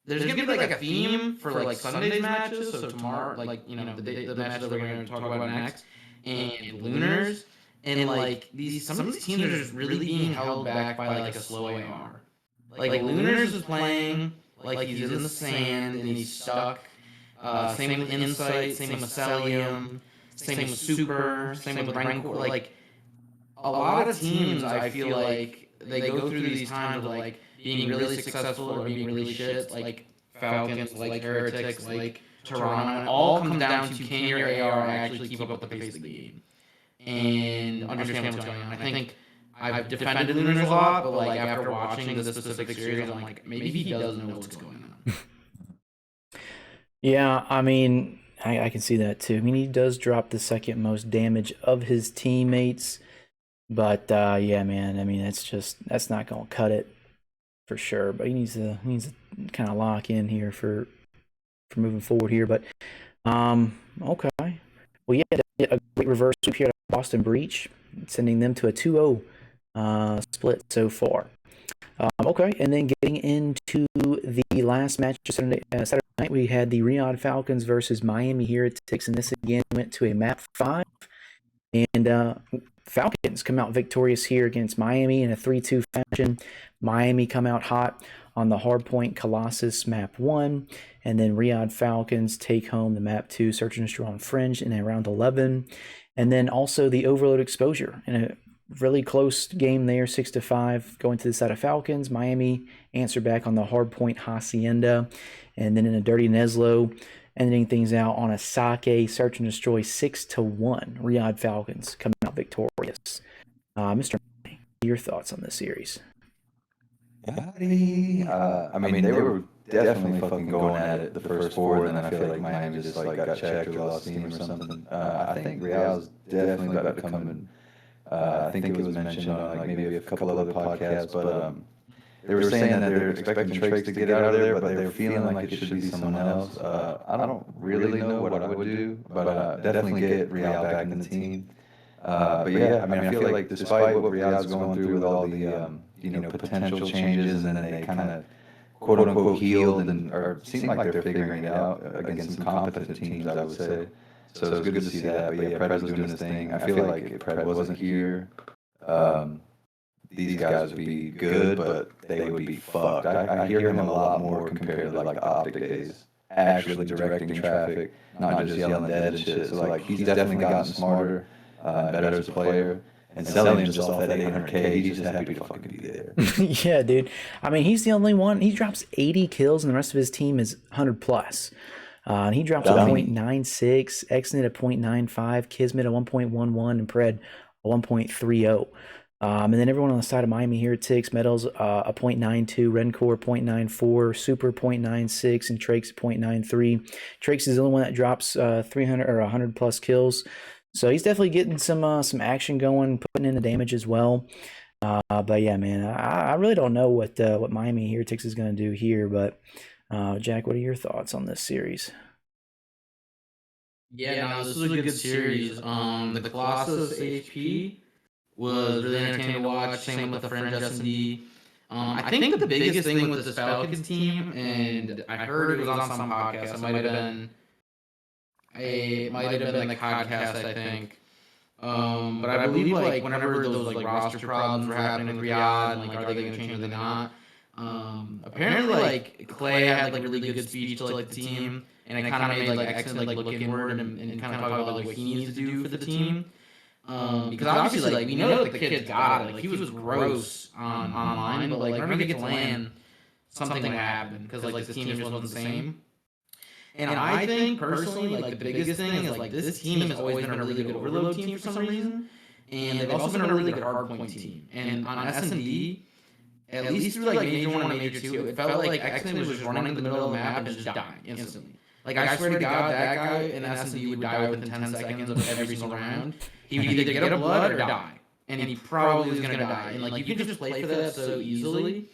there's gonna be like a theme for like Sunday's matches, so tomorrow, like you know the matches that we're gonna talk about next, and Lunars, and like some of these teams are just really being held back by like a slow AR. Like Lunars is playing like he's in the sand and he's stuck. Same with Insight, same with Cellium, same with Super, same with Rancor. Like a lot of teams, I feel like they go through these times of like being really successful or being really shit, like Falcons, like Heretics, like Toronto. It all comes down to, can your AR actually keep up with the pace of the game and understand what's going on. I think I've defended Lunars a lot, but like after watching this specific series, I'm like, maybe he doesn't know what's going on. Yeah, I mean, I can see that too. I mean, he does drop the second most damage of his teammates, but yeah, man, I mean, that's not gonna cut it for sure. But he needs to kind of lock in here for moving forward here. But okay, well, yeah, a great reverse sweep here at Boston Breach, sending them to a 2-0 split so far. Okay, and then getting into the last match Saturday night, we had the Riyadh Falcons versus Miami Heretics, and this again went to a map 5. And Falcons come out victorious here against Miami in a 3-2 fashion. Miami come out hot on the Hardpoint Colossus map 1, and then Riyadh Falcons take home the map 2 Search and Destroy on Fringe in round 11, and then also the Overload Exposure in a really close game there, 6-5, going to the side of Falcons. Miami answer back on the Hardpoint Hacienda, and then in a Dirty Neslo, ending things out on a Sake Search and Destroy 6-1. Riyadh Falcons coming out victorious. Mr. Your thoughts on this series? I mean, they were definitely fucking going at it the first four, and then I feel like Miami just like got checked or lost steam or something. I think Real's definitely about to come in. I think it was mentioned on like maybe a couple of other podcasts, but they were saying that they're expecting Trakes to get out of there, but they're feeling like it should be someone else. I don't really know what I would do, but definitely get Real back in the team. But yeah, I mean, I feel like despite what Real's going through with all the potential changes, and then they kind of quote unquote healed and or seem like they're figuring it out against some competent teams, I would say. So it's good to see that. But yeah, Pred was doing his thing. I feel like if Pred wasn't here, these guys would be good, but they would be fucked. I hear him a lot more compared to like the OpTic days, actually directing traffic, not just yelling dead and shit. So like he's definitely gotten smarter, better as a player. And Cellium just off that 800K, he's just happy to fucking be there. Yeah, dude. I mean, he's the only one. He drops 80 kills, and the rest of his team is 100 plus. And he drops a 0.96, Exnet a 0.95, Kismet a 1.11, and Pred a 1.30. And then everyone on the side of Miami here, Tix, Metals a 0.92, Rencore 0.94, Super 0.96, and Trakes 0.93. Trakes is the only one that drops 300 or 100 plus kills. So he's definitely getting some action going, putting in the damage as well. But yeah, man, I really don't know what Miami here Tix is going to do here. But Jack, what are your thoughts on this series? Yeah, no, this was a good series. The Colossus HP was really entertaining to watch. Same with the Fringe S&D. I think the biggest thing with this Falcons team, and I heard it was on some podcast. It might have been the podcast, I think. But I believe like whenever those like roster problems were happening in Riyadh, and like are they gonna change or are they not? Apparently like Clay had like a really good speech to like the team, and it kind of made like Exton like look inward and kind of talk about like what he needs to do for the team. Because obviously like we know that the kid's got it. Like he was gross online, but like whenever he gets to land, something would happen because like this team just wasn't the same. And I think personally, like the biggest thing is like this team has always been a really good overload team for some reason, and they've also been a really good hardpoint team. And on S&D, at least through like Major 1 and Major 2, it felt like X-Men was just running in the middle of the map and just dying instantly. Like I swear to God, that guy in S&D would die within 10 seconds of every single round. He would either get a blood or die, and he probably was gonna die. And like you can just play for that so easily.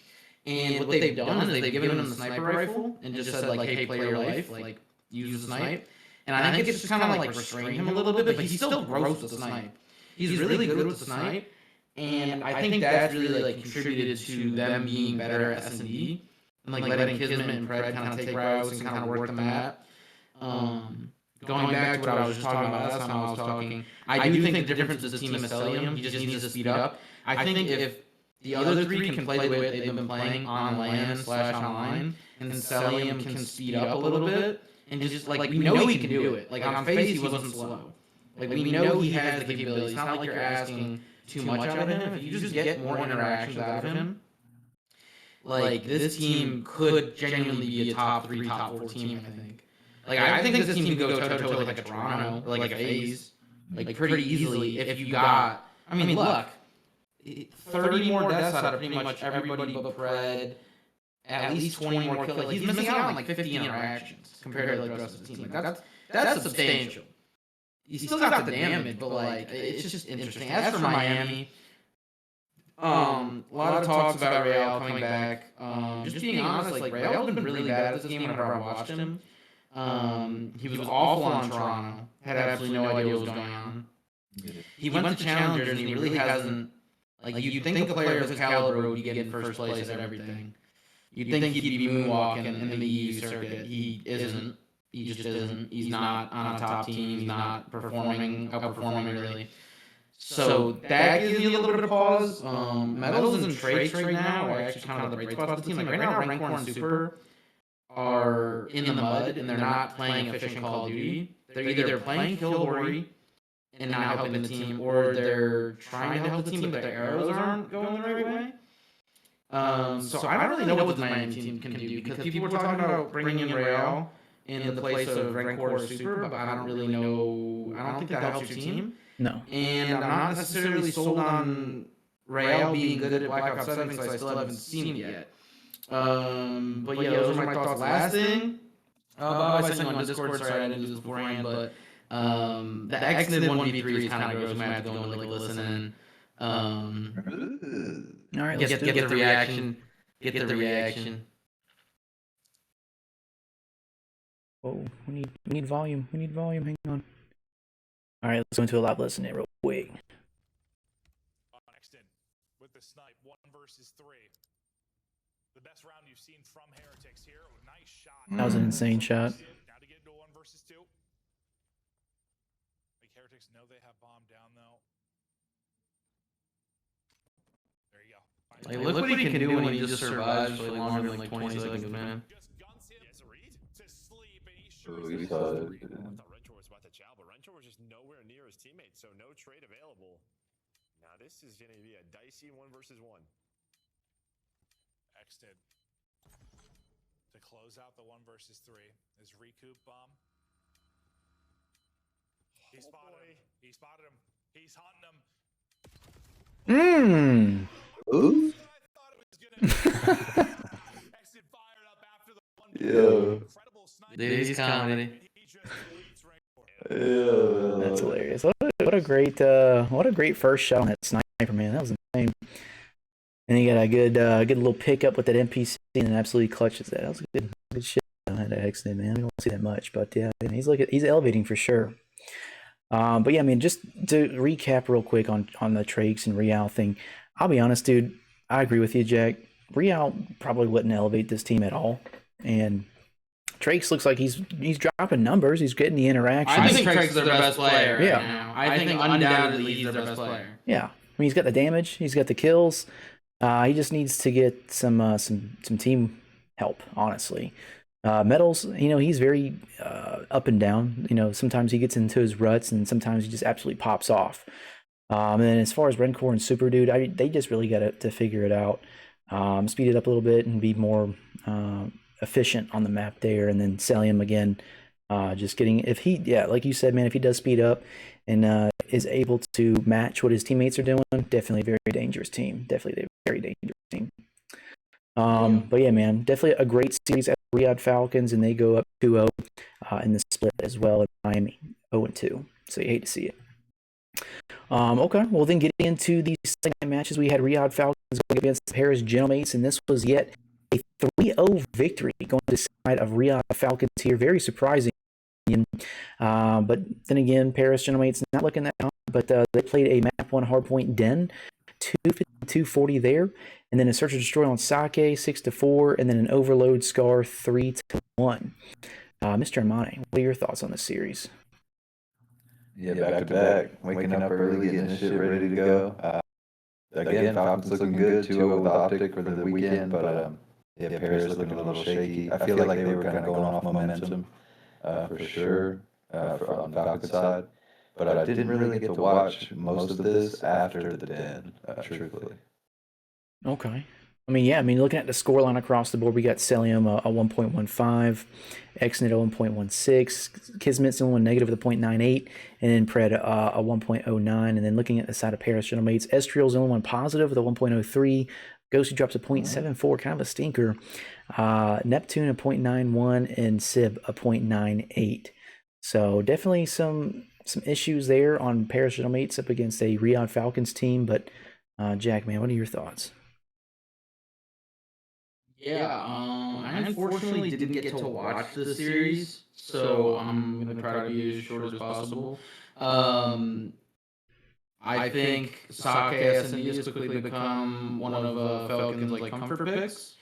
And what they've done is they've given him the sniper rifle and just said like, hey, play your life, like use the snipe. And I think it's just kind of like restrained him a little bit, but he's still gross with the snipe. He's really good with the snipe, and I think that's really like contributed to them being better at S&D and like letting Kismet and Pred kind of take routes and kind of work the map. Going back to what I was just talking about last time I was talking, I do think the difference with this team is Cellium. He just needs to speed up. I think if the other three can play the way they've been playing on LAN/online, and Cellium can speed up a little bit, and just like we know he can do it. Like on face, he wasn't slow. Like we know he has the capabilities. It's not like you're asking too much out of him. If you just get more interactions out of him, like this team could genuinely be a top 3, top 4 team. I think. Like I think this team could go toe to toe with like a Toronto or like a FaZe, like pretty easily if you got. I mean, look. 30 more deaths out of pretty much everybody but Pred, at least 20 more kills. Like, he's missing out on like 50 interactions compared to like, the rest of the team. Like, that's substantial. He's still got the damage, but like it's just interesting. As for Miami, a lot of talks about Real coming back. Just being honest, like Real's been really bad at this game whenever I watched him. He was awful on Toronto. Had absolutely no idea what was going on. He went to Challengers and he really hasn't. Like, you'd think a player of his caliber would be getting first place at everything. You'd think he'd be moonwalking in the EU circuit. He isn't. He just isn't. He's not on a top team. He's not outperforming really. So that gives me a little bit of pause. Metals and traits right now are actually kind of the bright spots of the team. Like right now, Rancor and Super are in the mud and they're not playing efficient Call of Duty. They're either playing Killdory and not helping the team, or they're trying to help the team, but their arrows aren't going the right way. So I don't really know what the Miami team can do, because people were talking about bringing in Real in the place of Rancor or Super, but I don't really know. I don't think that helps your team. No. And I'm not necessarily sold on Real being good at Black Ops 7 because I still haven't seen it yet. But yeah, those are my thoughts. Last thing, Bob, I sent you on Discord. Sorry, I didn't do this beforehand, but the Exnid 1v3 is kind of gross. We might have to go and like listen and All right, get the reaction. Get the reaction. Oh, we need volume. We need volume. Hang on. All right, let's go into a live listen real quick. Next in with the snipe, 1 versus 3. The best round you've seen from Heretics here. Nice shot. That was an insane shot. Now to get into 1 versus 2. Like Heretics know they have bomb down though. There you go. Like, look what he can do when he just survives for longer than like 20 seconds, man. Just guns him to sleep, and he Oh, sure he is. saw it. I thought Rentor was about to chow, but Rentor was just nowhere near his teammate, so no trade available. Now this is going to be a dicey 1 versus 1. Exted to close out the 1 versus 3 is recoup bomb. He spotted him. He spotted him. He's hunting him. Mmm. Ooh. I thought it was gonna be. Exted fired up after the 1. Yeah. Incredible sniper. Dude, he's comedy. He just deletes Rancor. Yeah. That's hilarious. What a great first shot on that sniper, man. That was insane. And he got a good little pickup with that NPC and absolutely clutches that. That was good shit on that accident, man. We don't see that much, but yeah, he's elevating for sure. But yeah, I mean, just to recap real quick on the Trakes and Real thing, I'll be honest, dude. I agree with you, Jack. Real probably wouldn't elevate this team at all, and Trakes looks like he's dropping numbers. He's getting the interaction. I think Trakes is their best player right Yeah. now. I think undoubtedly he's their best player. Yeah, I mean, he's got the damage. He's got the kills. He just needs to get some team help, honestly. Metals, he's very up and down. Sometimes he gets into his ruts, and sometimes he just absolutely pops off. And then as far as Rencor and Super Dude, they just really got to figure it out, speed it up a little bit, and be more efficient on the map there. And then Cellium again, just getting, like you said, man, if he does speed up and is able to match what his teammates are doing, definitely a very dangerous team. Definitely a very dangerous team. But yeah, man, definitely a great series at Riyadh Falcons, and they go up 2-0 in the split as well at Miami, 0-2. So you hate to see it. Okay, well then getting into these second matches, we had Riyadh Falcons going against Paris Gentlemates, and this was yet a 3-0 victory going to the side of Riyadh Falcons here. Very surprising. But then again, Paris Gentlemates not looking that hot, but they played a map 1 hardpoint Den, 252-40 there, and then a search and destroy on Sake 6-4, and then an overload Scar 3-1. Mr. AMANE, what are your thoughts on this series? Yeah, back to back. Waking up early, getting this shit ready to go. Again, Falcons looking good, 2-0 with OpTic for the weekend, but yeah, Paris looking a little shaky. I feel like they were kind of going off momentum for sure on Falcons side, but I didn't really get to watch most of this after the Den, truthfully. Okay. Looking at the scoreline across the board, we got Cellium a 1.15, Exnet a 1.16, Kismet's the only one negative with a 0.98, and then Pred a 1.09. And then looking at the side of Paris Gentlemates, Estriel's the only one positive with a 1.03, Ghosty drops a 0.74, kind of a stinker, Neptune a 0.91, and Sib a 0.98. So definitely some issues there on Paris Gentlemates up against a Riyadh Falcons team. But Jack, man, what are your thoughts? Yeah, I unfortunately didn't get to watch the series, so I'm gonna try to be as short as possible. I think Sake SND has quickly become one of Falcons' like comfort picks.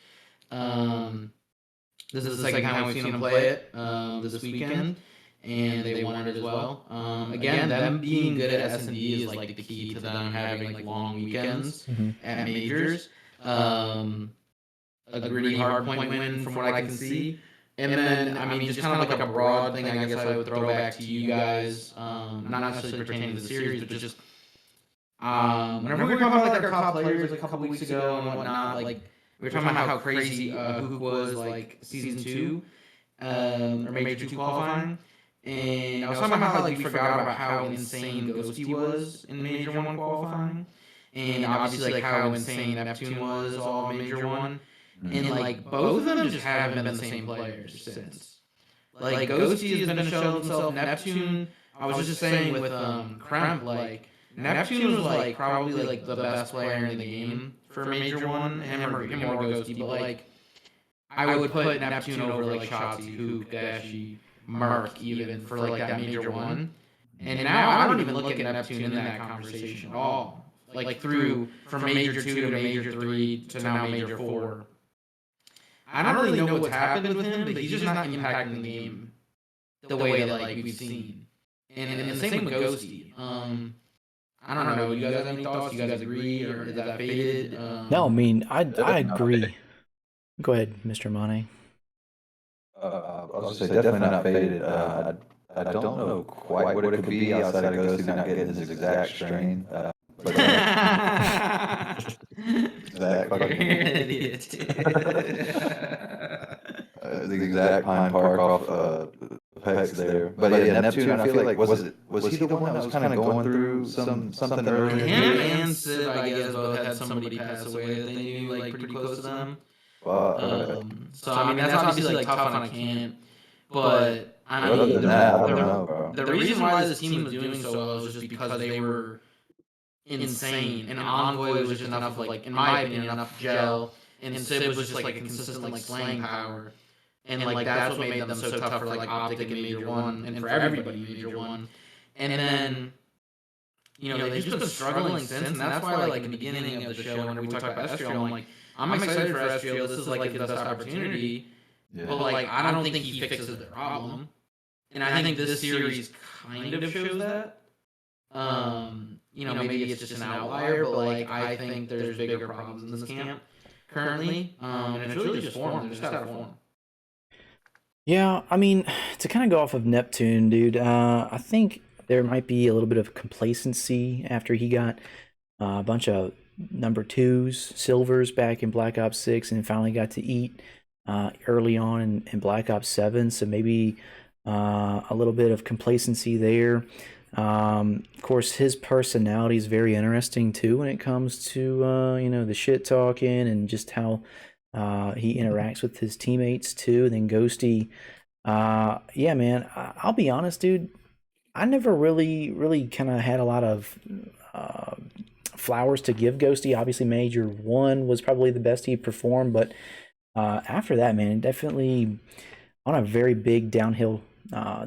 This is the second time we've seen him play it this weekend, and they won it as well. Again, them being good at S&D is like the key to them having like long weekends at majors. A gritty hard point win from what I can see. And then, I mean, just kind of like a broad thing I guess I would throw back to you guys, not necessarily pertaining to the series, but just whenever we were talking about like our top players like a couple weeks ago and whatnot, like we were talking about how crazy Hook was like season 2, or major 2 qualifying. And I was talking about how like we forgot about how insane Ghosty was in major 1 qualifying. And obviously like how insane Neptune was all major 1. And like both of them just haven't been the same players since. Like Ghosty has been to show himself. Neptune, I was just saying with Kremp, like Neptune was like probably like the best player in the game for major 1, him or Ghosty, but like I would put Neptune over like Shotzi, Hook, Dashi, Merc even for like that major 1. And now I don't even look at Neptune in that conversation at all. Like through from major 2 to major 3 to now major 4. I don't really know what's happened with him, but he's just not impacting the game the way that like we've seen. And the same with Ghosty. I don't know. You guys have any thoughts? You guys agree, or is that faded? No, I mean I agree. Go ahead, Mr. AMANE. I'll just say definitely not faded. I don't know quite what it could be outside of Ghosty not getting his exact strain. But exact fucking idiot. The exact Pine Park off Pex there. But yeah, Neptune, I feel like was he the one that was kind of going through something earlier? Him and Sid, I guess, both had somebody pass away that they knew like pretty close to them. So I mean that's obviously like tough on a camp, but I mean the reason why this team was doing so well was just because they were insane, and Envoy was just enough like in my opinion enough gel, and Sib was just like a consistent like slaying power, and like that's what made them so tough for like OpTic in major 1 and for everybody in major 1. And then you know they've just been struggling since, and that's why like in the beginning of the show when we talked about Estriel, I'm excited for Estriel. This is like his best opportunity, but like I don't think he fixes the problem, and I think this series kind of shows that. You know, maybe it's just an outlier, but like I think there's bigger problems in this camp currently, and it's really just form. They're just out of form. Yeah, I mean, to kind of go off of Neptune, dude, I think there might be a little bit of complacency after he got a bunch of number 2s, silvers back in Black Ops 6, and finally got to eat early on in Black Ops 7. So maybe a little bit of complacency there. Of course, his personality is very interesting too when it comes to you know, the shit talking and just how he interacts with his teammates too. And then Ghosty, yeah, man, I'll be honest, dude. I never really kind of had a lot of flowers to give Ghosty. Obviously, major 1 was probably the best he performed, but after that, man, definitely on a very big downhill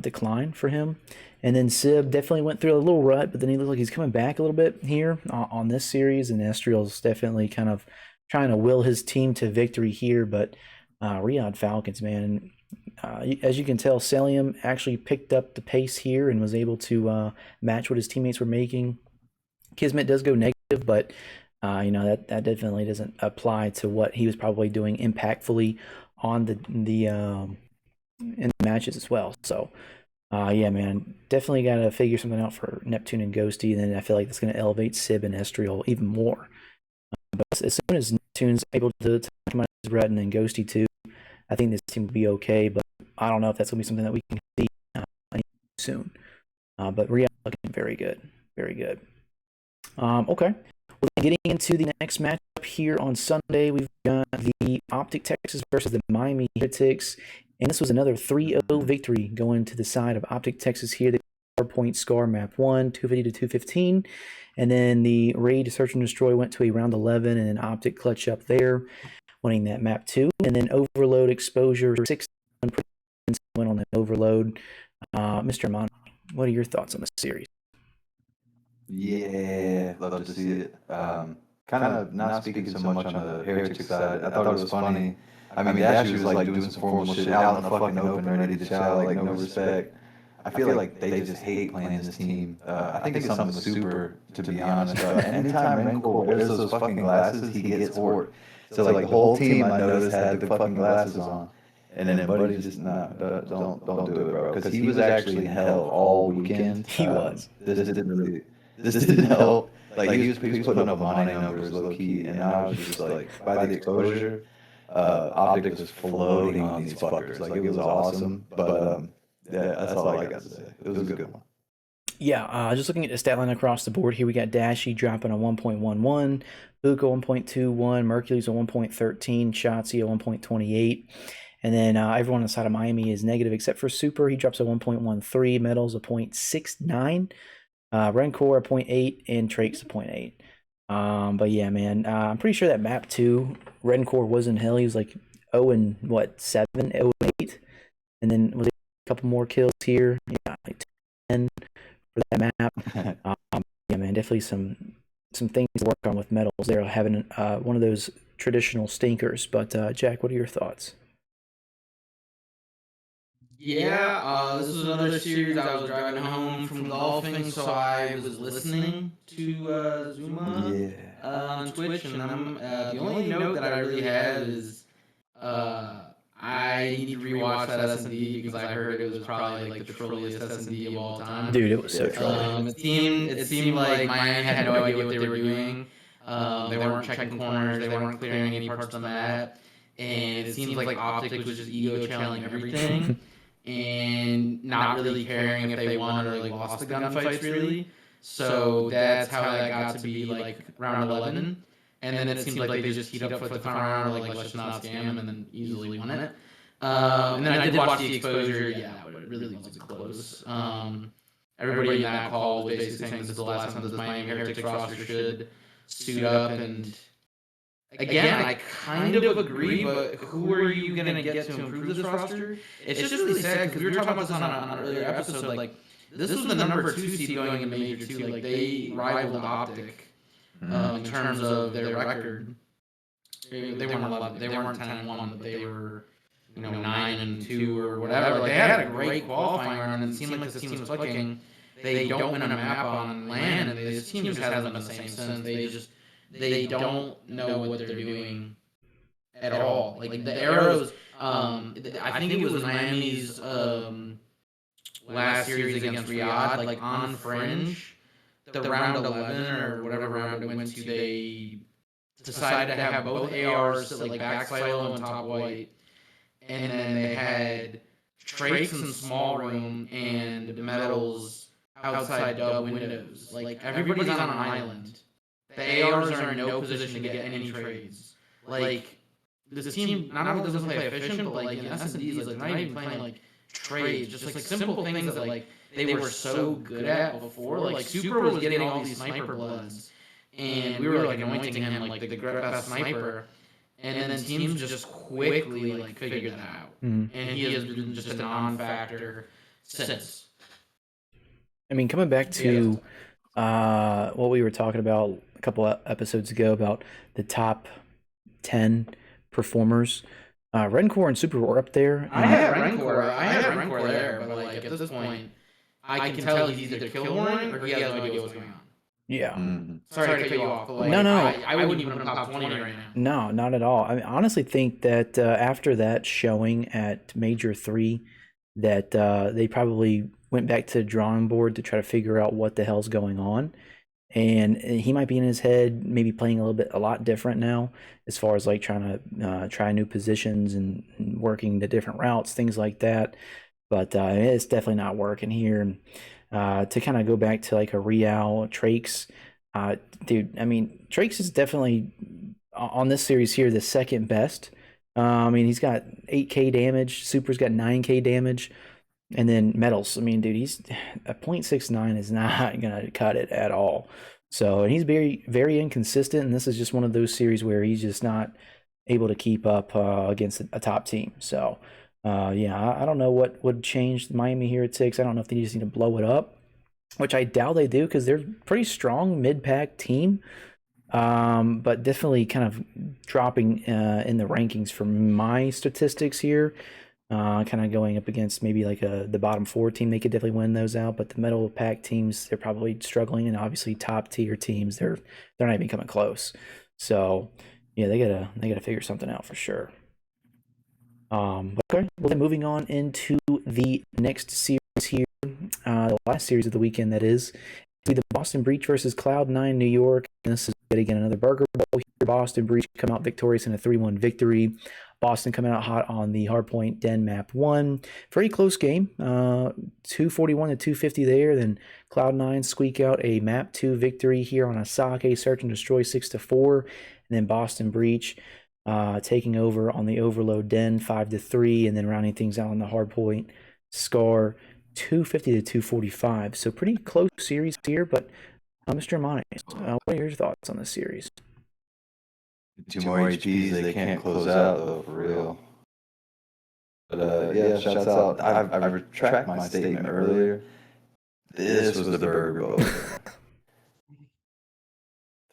decline for him. And then Sib definitely went through a little rut, but then he looks like he's coming back a little bit here on this series. And Estriel's definitely kind of trying to will his team to victory here. But Riyadh Falcons, man, as you can tell, Cellium actually picked up the pace here and was able to match what his teammates were making. Kismet does go negative, but you know that definitely doesn't apply to what he was probably doing impactfully on in the matches as well. So. Yeah, man, definitely got to figure something out for Neptune and Ghosty, and then I feel like that's going to elevate Sib and Estriel even more. But as soon as Neptune's able to come out his rut and then Ghosty too, I think this team will be okay, but I don't know if that's going to be something that we can see soon. But Riyadh looking very good, very good. Okay, well, getting into the next matchup here on Sunday, we've got the OpTic Texas versus the Miami Heretics. And this was another 3-0 victory going to the side of OpTic Texas here. The 4-point score, map 1, 250 to 215. And then the raid Search and Destroy went to a round 11, and then OpTic clutch up there, winning that map 2. And then Overload Exposure 6 went on the Overload. Mr. AMANE, what are your thoughts on the series? Yeah, love to see it. Kind of not speaking so much on the Heretic side. I thought it was funny. I mean, Dashi was like doing some formal shit out in the fucking open, ready to chow, like no respect. I feel like they just hate playing this team. I think it's something with Super, to be honest. Anytime Rancor wears those fucking glasses, he gets horde. So like the whole team I noticed had the fucking glasses on. And then Buddy just don't do it, bro. Because he was actually in hell all weekend. He was. This didn't help. Like he was putting up AMANE numbers low key, and I was just like, by the exposure, OpTic was floating on these fuckers. Like it was awesome. But yeah, that's all I got to say. It was a good one. Yeah, just looking at the stat line across the board here, we got Dashy dropping a 1.11, Buka 1.21, Mercury's a 1.13, Shotzi a 1.28. And then everyone inside of Miami is negative except for Super. He drops a 1.13, Metals a 0.69, Rencor a 0.8, and Trake's a 0.8. But yeah, man, I'm pretty sure that map 2, Rencor was in hell. He was like 0 and 7, 0 and 8. And then was a couple more kills here. Yeah, like 10 for that map. Yeah, man, definitely some things to work on with Metals there, having one of those traditional stinkers. But Jack, what are your thoughts? Yeah, this was another series. I was driving home from golfing, so I was listening to Zuma on Twitch, and I'm the only note that I really have is I need to rewatch that S&D because I heard it was probably like the trolliest S&D of all time. Dude, it was so trolly. It seemed like Miami had no idea what they were doing. They weren't checking corners, they weren't clearing any parts of the map, and it seems like OpTic was just ego channeling everything. And not really caring if they won or like lost the gunfights really. So that's how that got to be like round 11. And then it seemed like they just heat up for the final round, or like let's just not scam, and then easily won it. And then I did watch the exposure. Yeah, but it really wasn't close. Everybody in that call was basically saying this is the last time this Miami Heretics roster should suit up. And again, I kind of agree, but who are you going to get to improve this roster? It's just really sad because we were talking about this on an earlier episode. Like, this was the number 2 seed going in Major 2. Like, they rivaled OpTic in terms of their record. They weren't 11. They weren't 10-1, but they were, 9-2 or whatever. Like, they had a great qualifying round, and it seemed like this team was clicking. They don't win a map on land, and this team just hasn't been the same since. They don't know what they're doing at all. Like the arrows, I think it was Miami's last series against Riyadh, like on Fringe, the round 11 or whatever round it went to, they decided to have both ARs sit like back silo and top white, and then they had Traits in small room and Metals outside dub windows. Like everybody's on an island. The ARs are in no position to get any trades. Like, this team not only doesn't play efficient, but like in S&Ds, like they're not even playing like trades, just like simple things that like they were so good at before. Like Super was getting all these sniper bloods, and we were like anointing him like the best sniper, and then teams just quickly like figured that out, and he has been just a non-factor since. I mean, coming back to what we were talking about a couple episodes ago about the top 10 performers, Rencor and Super were up there. I had Rencor there, but like at this point, I can tell he's either Killhorn or he has no idea what's going on. Yeah. Sorry to cut you off, but like, no. I wouldn't even put him top 20 right now. No, not at all. I honestly think that after that showing at Major 3, that they probably went back to the drawing board to try to figure out what the hell's going on. And he might be in his head, maybe playing a lot different now, as far as like trying to try new positions and working the different routes, things like that. But it's definitely not working here. To kind of go back to like a Real Trakes, dude, I mean, Trakes is definitely on this series here the second best. I mean, he's got 8k damage. Super's got 9k damage. And then Metals, I mean, dude, he's a 0.69 is not going to cut it at all. So, and he's very, very inconsistent. And this is just one of those series where he's just not able to keep up against a top team. So, yeah, I don't know what would change Miami here at 6. I don't know if they just need to blow it up, which I doubt they do because they're a pretty strong mid-pack team. But definitely kind of dropping in the rankings from my statistics here. kind of going up against maybe like the bottom 4 team. They could definitely win those out, but the middle pack teams, they're probably struggling, and obviously top tier teams, they're not even coming close. So yeah, they gotta figure something out for sure. Okay, well then moving on into the next series here, the last series of the weekend, that is, be the Boston Breach versus Cloud9 New York. And this is yet again another Burger Bowl here. Boston Breach come out victorious in a 3-1 victory. Boston coming out hot on the Hardpoint Den map 1. Very close game, 241 to 250 there. Then Cloud9 squeak out a map 2 victory here on a Sake Search and Destroy 6-4. And then Boston Breach taking over on the Overload Den 5-3, and then rounding things out on the Hardpoint Scar 250 to 245. So pretty close series here, but Mr. AMANE, what are your thoughts on this series? 2 more HPs, they can't close out though, for real. But yeah, shouts out. I retract my statement earlier. This was the Burger Bowl.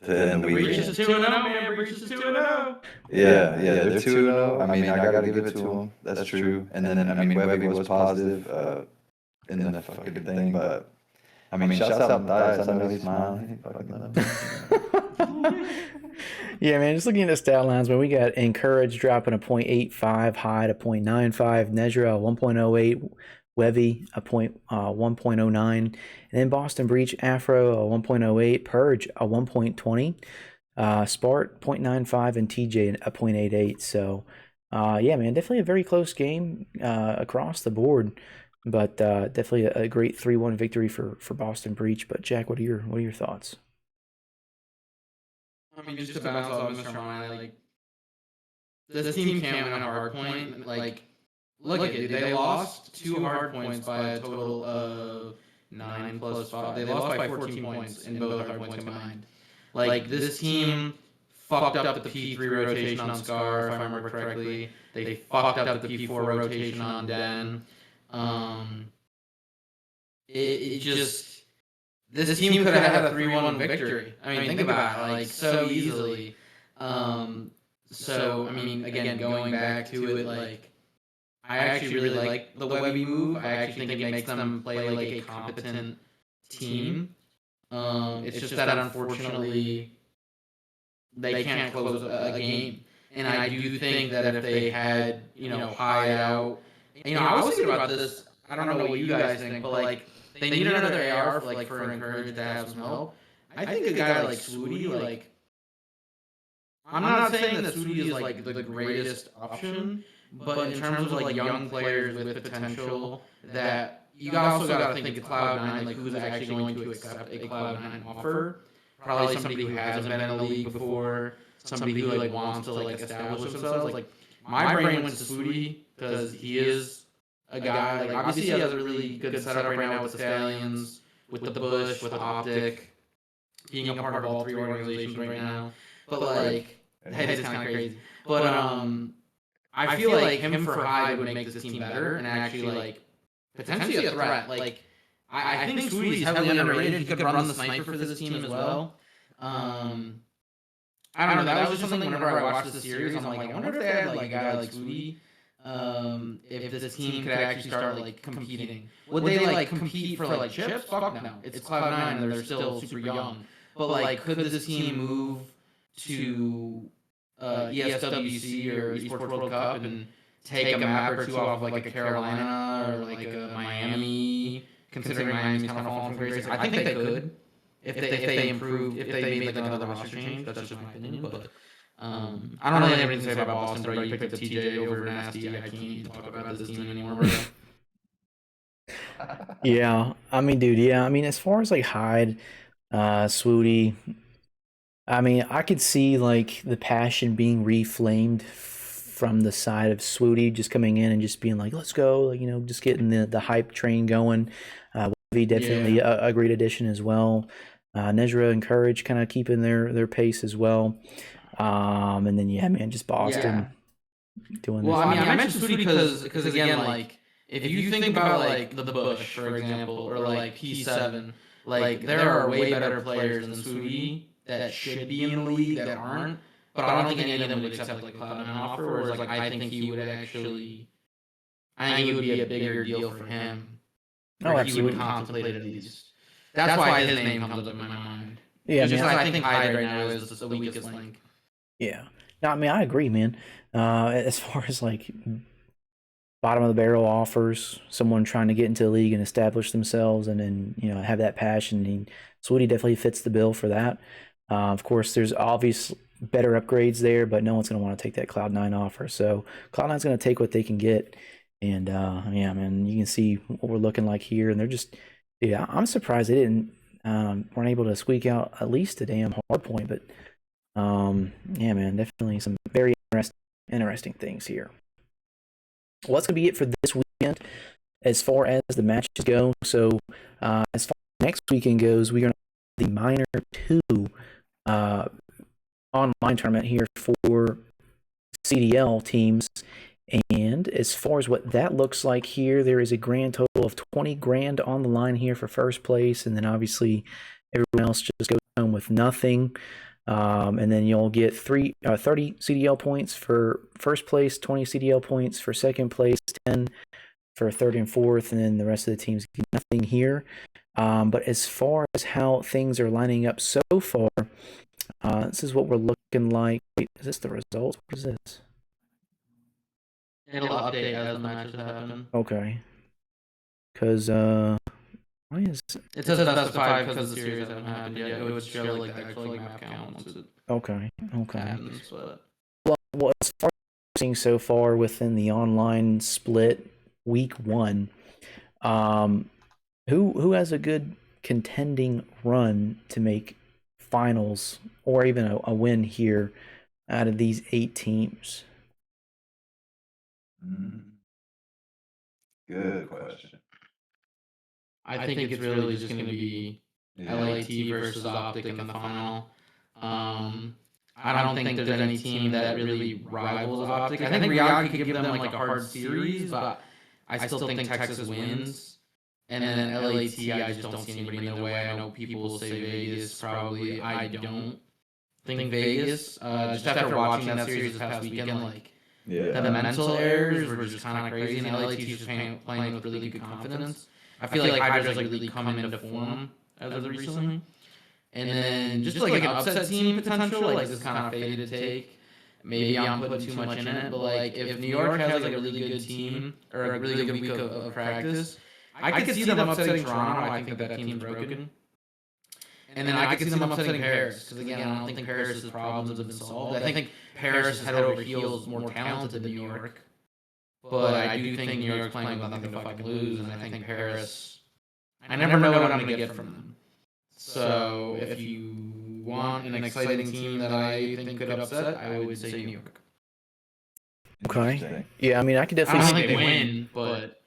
Then the Breach weekend. is 2-0, man. Breach is 2-0. Yeah, they're 2-0. I mean, I gotta give it to them. That's true. And then, I mean, Webby was positive in the fucking thing, but I mean, shouts out Matthias. I know he's smiling. Yeah, man, just looking at the stat lines, man, we got Encourage dropping a 0.85, High to 0.95, Nezra a 1.08, Webby a 1.09, and then Boston Breach, Afro a 1.08, Purge a 1.20, Spart 0.95, and TJ a 0.88. So, yeah, man, definitely a very close game across the board, but definitely a great 3-1 victory for Boston Breach. But Jack, what are your thoughts? I mean, just to bounce off Mr. AMANE, like, this team can't win a hard point. Like, look at it, they lost 2 hard points by a total of 9 plus 5. They lost by 14 points in both hard points combined. Like, this team fucked up the P3 rotation on Scar, if I remember correctly. They fucked up the P4 rotation on Den. It just... This team could have had a 3-1 victory. I mean, think about it, like, so easily. So, I mean, again, going back to it, like, I actually really like the Webby move. I actually think it makes them play like a competent team. It's just that, unfortunately, they can't close a game. And I do think that if they had, High out... I was thinking about this, I don't know what you guys think, but, like, they need another AR for Encourage to have some help. I think a guy like Swooty, like, I'm not saying that Swooty is like the greatest option, but in terms of like young players with potential, that you also got to think of Cloud9, like who's actually going to accept a Cloud9 offer. Probably somebody who hasn't been in the league before, somebody who like wants to like establish themselves. Like, my brain went to Swooty because he is a guy, like, obviously he has a really good setup right now with the Stallions, with the Bush, with OpTic, being a part of all 3 organizations right now. But, like, that is kind of crazy. But, I feel like him for Hyde would make this team better and actually, like, potentially a threat. Like, I think Swooty's heavily underrated. He could run the sniper for this team as well. I don't know, that was just something whenever I watched the series, I'm like, I wonder if they had, like, a guy like Swooty, if this team could actually start like competing. Would they like compete for like chips? Fuck no. It's Cloud9 and they're still super young. But like, could this team move to ESWC or Esports World Cup and take a map or 2 off like a Carolina or like a Miami, considering Miami's kind of fallen from grace? I think they could if they improved, if they made like another roster change. That's just my opinion, but. I don't really have anything to say about Boston, bro. You picked up TJ over Nasty. I can't even talk about this team anymore, bro. Yeah, I mean, dude, yeah. I mean, as far as like Hyde, Swooty, I mean, I could see like the passion being reflamed from the side of Swooty just coming in and just being like, let's go, like, just getting the hype train going. Webby definitely a great addition as well. Nezra and Courage kind of keeping their pace as well. And then yeah, man, just Boston doing. Well, I mean, I mentioned Swooty because again, like, if you think about like the Bush, for example, or like P7, like there are way better players than Swooty that should be in the league that aren't. But I don't think any of them would accept like Cloud9 offer. Whereas like I think he would actually, I think it would be a bigger deal for him. Oh, Or he would absolutely. contemplate it at least. That's why his name comes up in my mind. Yeah, It's man, just I think Hyde right now is the weakest link. yeah. No, I mean, I agree, man. As far as like bottom of the barrel offers, someone trying to get into the league and establish themselves, and then have that passion. And Swooty definitely fits the bill for that. Of course, there's obvious better upgrades there, but no one's going to want to take that Cloud9 offer. So Cloud9's going to take what they can get. And yeah, man, you can see what we're looking like here, and they're just, yeah, I'm surprised they didn't weren't able to squeak out at least a damn hard point. But yeah, man, definitely some very interesting things here. Well, that's gonna be it for this weekend as far as the matches go. So as far as next weekend goes, we're gonna have the Minor 2 online tournament here for CDL teams. And as far as what that looks like here, there is a grand total of 20 grand on the line here for first place, and then obviously everyone else just goes home with nothing. And then you'll get 30 CDL points for first place, 20 CDL points for second place, 10 for third and fourth, and then the rest of the teams get nothing here. But as far as how things are lining up so far, this is what we're looking like. Wait, is this the results? What is this? It'll update as the matches happen. Okay. Because, why is... It says best of 5 because the series hasn't happened yet. It would show like the actual map count once it Okay. happens. But Well, as far as I'm seeing so far within the online split week 1, who has a good contending run to make finals or even a win here out of these 8 teams? Good question. I think it's really just going to be LAT versus OpTic in the final. I don't think there's any team that really rivals OpTic. I think Riyadh could give them like a hard series, but I still think Texas wins. And then LAT, I just don't see anybody in the way. I know people will say Vegas, probably. I don't think Vegas. Just after watching that series this past weekend, like the mental errors were just kind of crazy, and LAT just playing with really good confidence. I feel like Hydra's like really coming into form as of recently. And then just like an upset team potential, like this kind of faded take. Maybe I'm putting too much in it, but like if New York has like a really good team or a really good week of practice, I could see them upsetting Toronto. I think that team's broken. And then I could see them upsetting Paris, because again, I don't think Paris's problems have been solved. I think Paris is head over heels more talented than New York. But I do think New York's playing with nothing to fucking lose, and I think Paris, I never know what I'm going to get from them. So if you want an exciting team that I think could upset, I would say New York. Okay. Yeah, I mean, I could I definitely don't think they win, but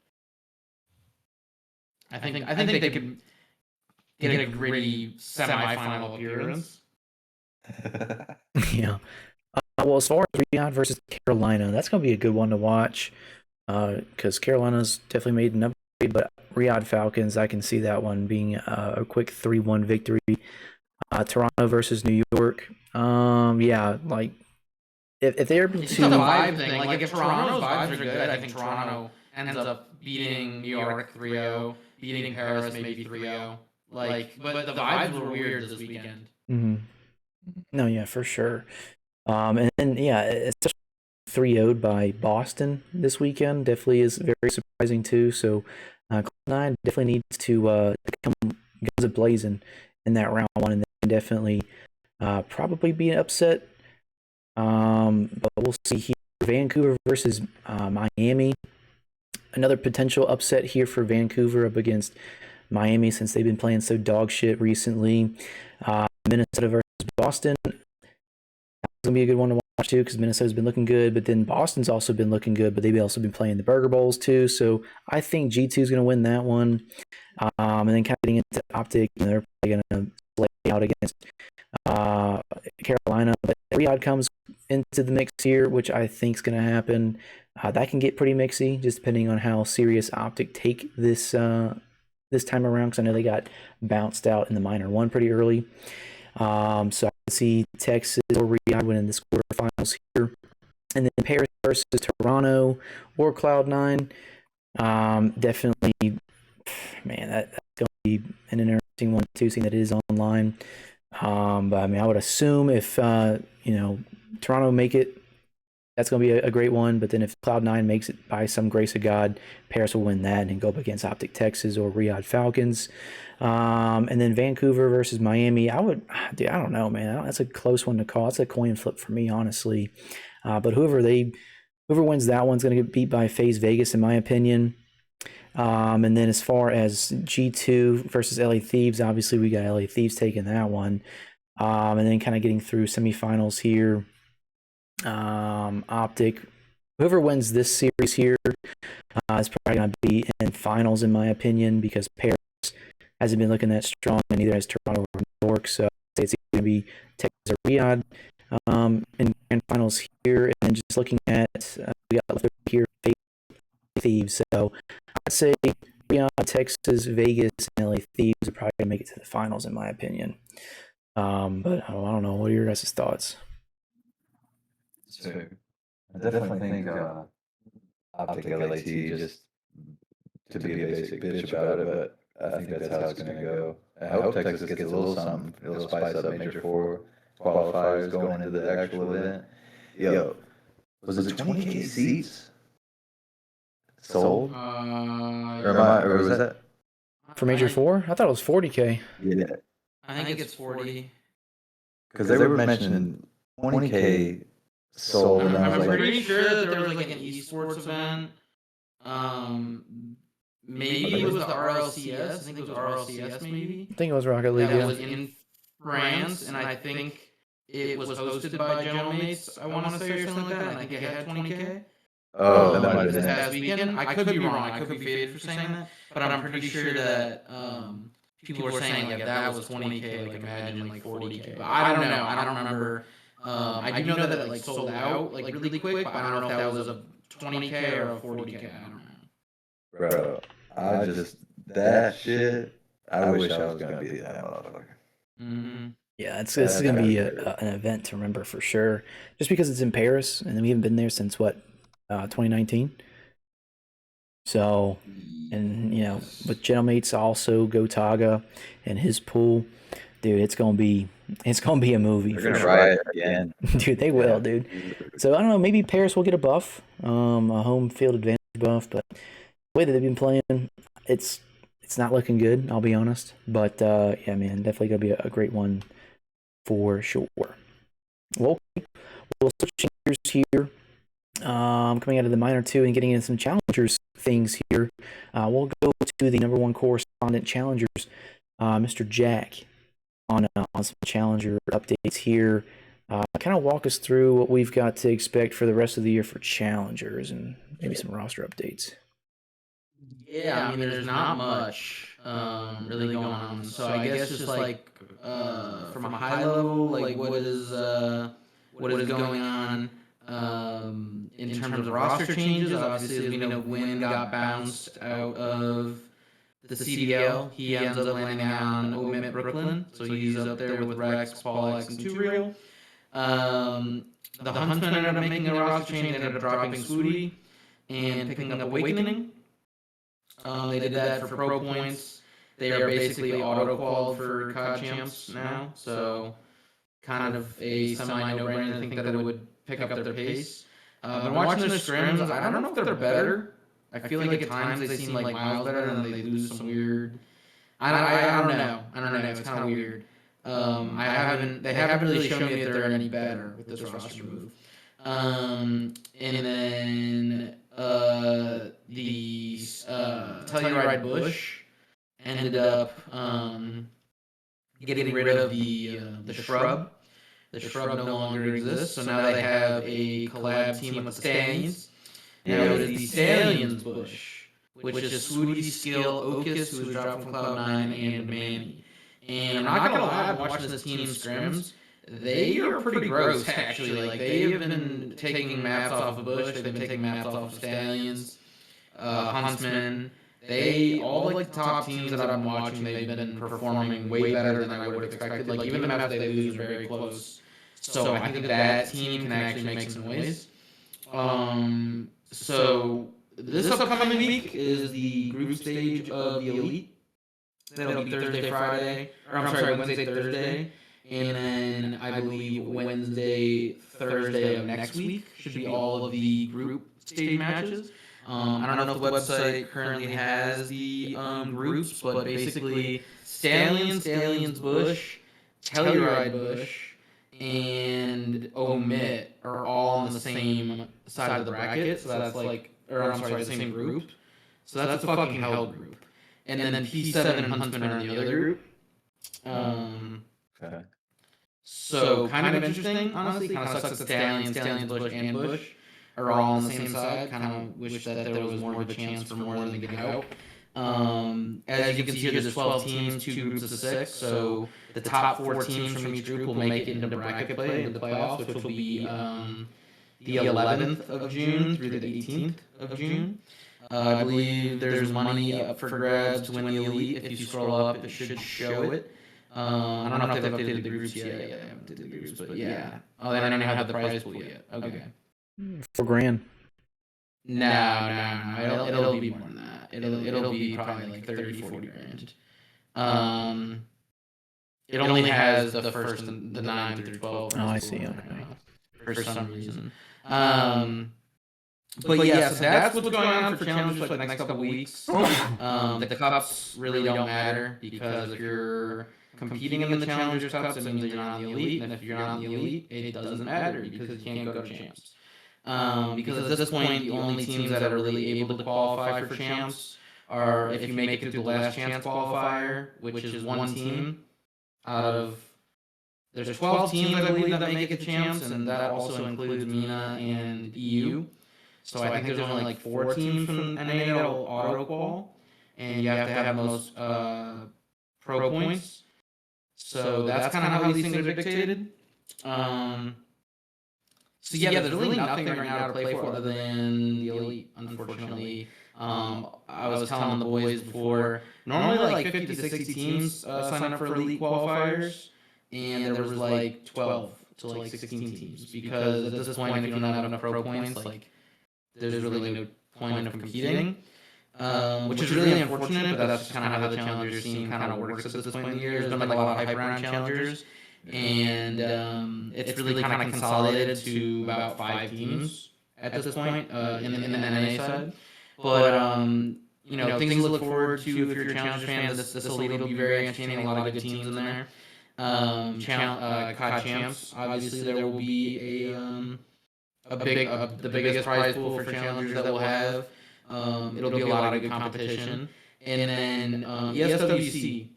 I think they could get a gritty semifinal appearance. yeah. Well, as far as Riyadh versus Carolina, that's going to be a good one to watch because Carolina's definitely made an upgrade, but Riyadh Falcons, I can see that one being a quick 3-1 victory. Toronto versus New York. Yeah, like if they're able It's to... just a vibe thing. Like if Toronto's vibes are good, I think Toronto ends up beating New York 3-0, beating Paris maybe 3-0. Like, but the vibes were weird this weekend. Mm-hmm. No, yeah, for sure. And then, yeah, especially 3-0'd by Boston this weekend definitely is very surprising too. So, Cloud9 definitely needs to come guns a-blazing in that round 1, and then definitely probably be an upset. But we'll see here. Vancouver versus Miami. Another potential upset here for Vancouver up against Miami since they've been playing so dog shit recently. Minnesota versus Boston. That's going to be a good one to watch too because Minnesota's been looking good, but then Boston's also been looking good, but they've also been playing the Burger Bowls too. So I think G2 is going to win that one. And then kind of getting into OpTic, they're probably going to play out against Carolina. But Riyadh comes into the mix here, which I think is going to happen. That can get pretty mixy just depending on how serious OpTic take this this time around, because I know they got bounced out in the Minor 1 pretty early. So I can see Texas or Riyadh winning the quarterfinals here. And then Paris versus Toronto or Cloud9. Definitely, man, that's going to be an interesting one too, seeing that it is online. But I mean, I would assume if Toronto make it, that's going to be a great one. But then if Cloud9 makes it by some grace of God, Paris will win that and go up against OpTic Texas or Riyadh Falcons. And then Vancouver versus Miami. I don't know, man. That's a close one to call. It's a coin flip for me, honestly. But whoever wins that one's going to get beat by FaZe Vegas, in my opinion. And then as far as G2 versus LA Thieves, obviously we got LA Thieves taking that one. And then kind of getting through semifinals here. OpTic, whoever wins this series here is probably going to be in finals, in my opinion, because Paris hasn't been looking that strong, and neither has Toronto or New York. So I'd say it's going to be Texas or Riyadh in grand finals here. And then just looking at we got left here Thieves. So I'd say Riyadh, Texas, Vegas, and LA Thieves are probably going to make it to the finals, in my opinion. But I don't know. What are your guys' thoughts? So I definitely think OpTic LAT, just to be a basic bitch about it, but I think that's how it's going to go. I hope Texas gets a little something. It'll spice up Major 4 qualifiers going into the actual event. Yo, was it 20K seats sold? Or was that? For Major 4? I thought it was 40K. Yeah. I think it's 40. Because they were mentioning 20K sold. And I was I'm like, pretty sure that there was like an esports event. Maybe it was the RLCS. I think it was RLCS, maybe. I think it was Rocket League. That was in France, and I think it was hosted by Gentlemates, I want to say, or something like that. And I think it had 20K. oh, that might have This been it. past weekend. I could be wrong. I could be faded for saying that, but I'm pretty sure that people were saying like if that was 20K, like imagine like 40K. But I don't know. I don't remember. I do know that it like sold out like really quick, but I don't know if that was a 20K or a 40K. I don't know. Bro, I just, that shit, I wish I was going to be that motherfucker. Mm-hmm. Yeah, this is going to be an event to remember for sure. Just because it's in Paris, and we haven't been there since, 2019? So, and, with Gentlemates, also Gotaga and his pool, dude, it's going to be a movie. They're going to riot again. Dude, they will, dude. So, I don't know, maybe Paris will get a buff, a home field advantage buff, but the way that they've been playing, it's not looking good, I'll be honest. But, yeah, man, definitely going to be a great one for sure. Well, we'll switch gears here. Coming out of the minor 2 and getting into some challengers things here. We'll go to the number 1 correspondent challengers, Mr. Jack, on some challenger updates here. Kind of walk us through what we've got to expect for the rest of the year for challengers and maybe some roster updates. Yeah, I mean, there's not much really going on. So I guess just like from a high level, like what is going on in terms of roster changes. Obviously, as we know, Wynn got bounced out of the CDL. He ends up landing on Omit Brooklyn, so he's up there with Rex, Paul X, and Two Real. The Huntsmen ended up making a roster change. They ended up dropping Swooty and picking up Awakening. They did that for pro points. They are basically auto-qualified for COD champs now, so kind of a semi-no-brainer. I think that it would pick up their pace. But watching their scrims, I don't know if they're better. I feel like at times they seem like miles better, and then they lose some weird. I don't know. It's kind of weird. They haven't really shown me if they're any better with this roster move. And then the Telluride Bush ended up getting rid of the shrub. The shrub no longer exists, so now they have a collab team with the Stallions. Now it is the Stallions Bush, which is Swooty, Skill, Okus, who was dropped from Cloud9, and Manny. And I'm not gonna lie, watching this team scrims, they are pretty gross, actually. Like, they have been taking maps off of Bush, they've been taking maps off of Stallions, Huntsmen. All the top teams that I'm watching, they've been performing way better than I would have expected. Like, even the maps they lose are very close. So I think that team can actually make some noise. So this upcoming week is the group stage of the Elite. That'll be Thursday, Friday, or I'm sorry, Wednesday, Thursday, and then I believe Wednesday, Thursday of next week should be all of the group stage matches. I don't know if the website currently has the groups, but basically Stallions Bush, Telluride Bush, and Omit are all on the same side of the bracket. So that's like, or I'm sorry, the same group. So that's a fucking hell group. And then P7 and Huntsman are in the other group. Okay. So kind of interesting, honestly. Kind of sucks that Stallions, Bush, and Bush are all on the same side. Kind of wish that there was more of a chance for more of them to get out. As you can see here, there's 12 teams, 2 groups of 6. So the top 4 teams from each group will make it into bracket play, into the playoffs, which will be the 11th of June through the 18th of June. I believe there's money up for grabs to win the Elite. If you scroll up, it should show it. I don't know if they've updated the groups yet. Yeah, they haven't updated the groups, but yeah. Oh, they don't even have the prize pool yet. Okay. $4,000. No. It'll be more than that. It'll be probably like 30, 40 grand. It only has the first and the 9 through 12. Oh, I see. Okay. For some reason. But yeah, so that's what's going on for challenges for like the next couple weeks. The cups really don't matter because if you're competing in the Challengers Cups, it means that you're not on the Elite, and if you're not on the Elite, it doesn't matter because you can't go to champs. Because at this point, the only teams that are really able to qualify for champs are if you make it to the last chance qualifier, which is one team out of. There's 12 teams, I believe, that make it to champs, and that also includes MENA and EU. So I think there's only like 4 teams from NA that'll auto qual, and you have to have the most pro points. So that's kind of how these things are dictated. So yeah, there's really nothing right now to play for other than the Elite, unfortunately. I was telling the boys before, normally like 50 to 60 teams sign up for Elite qualifiers, and there was like 12 to like 16 teams, because at this point, if you don't have enough pro points, like there's really no point of competing, which is really unfortunate, but that's just kind of how the Challenger scene kind of works at this point in the year. There's been like a lot of hype around Challengers, and it's really kind of consolidated to about 5 teams at this point in the NA side. But you know, things to look forward to if you're a Challengers fan. This Elite will be very entertaining. A lot of good teams in there. COD champs, obviously there will be the biggest prize pool for Challengers that we'll have. It'll be a lot of good competition. And then ESWC,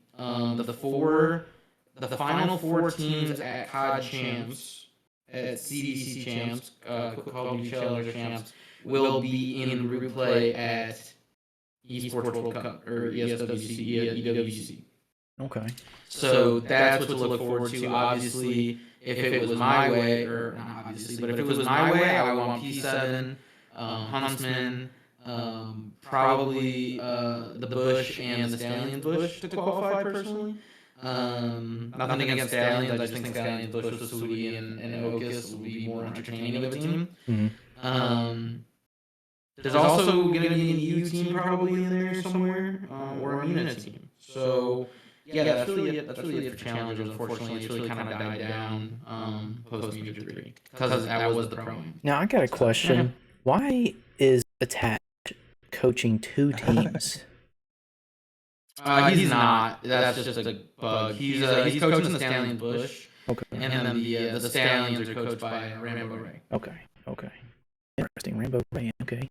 the final 4 teams at COD champs, at CDC champs, Call of Duty Challenger champs, will be in group play at Esports World Cup, or EWC. Okay. So that's what to look forward to. Obviously, if it was my way, or not obviously, but if it was my way, I would want P7, Huntsman, probably the Bush and the Stallions Bush to qualify personally. Nothing against Stallions, I just think Stallions Bush with Sudi and Okus will be more entertaining of a team. Mm-hmm. There's also going to be an EU team probably in there somewhere, or a MENA team. So yeah, that's really it for Challengers. Unfortunately, it's really kind of died down post Major 3 because that was the pro. Now I got a question. Why is Attach coaching 2 teams? He's not. That's just a bug. He's coaching the Stallions Bush. Okay. And then the Stallions are coached by Rambo Ray. Okay. Interesting. Rambo Ray. Okay.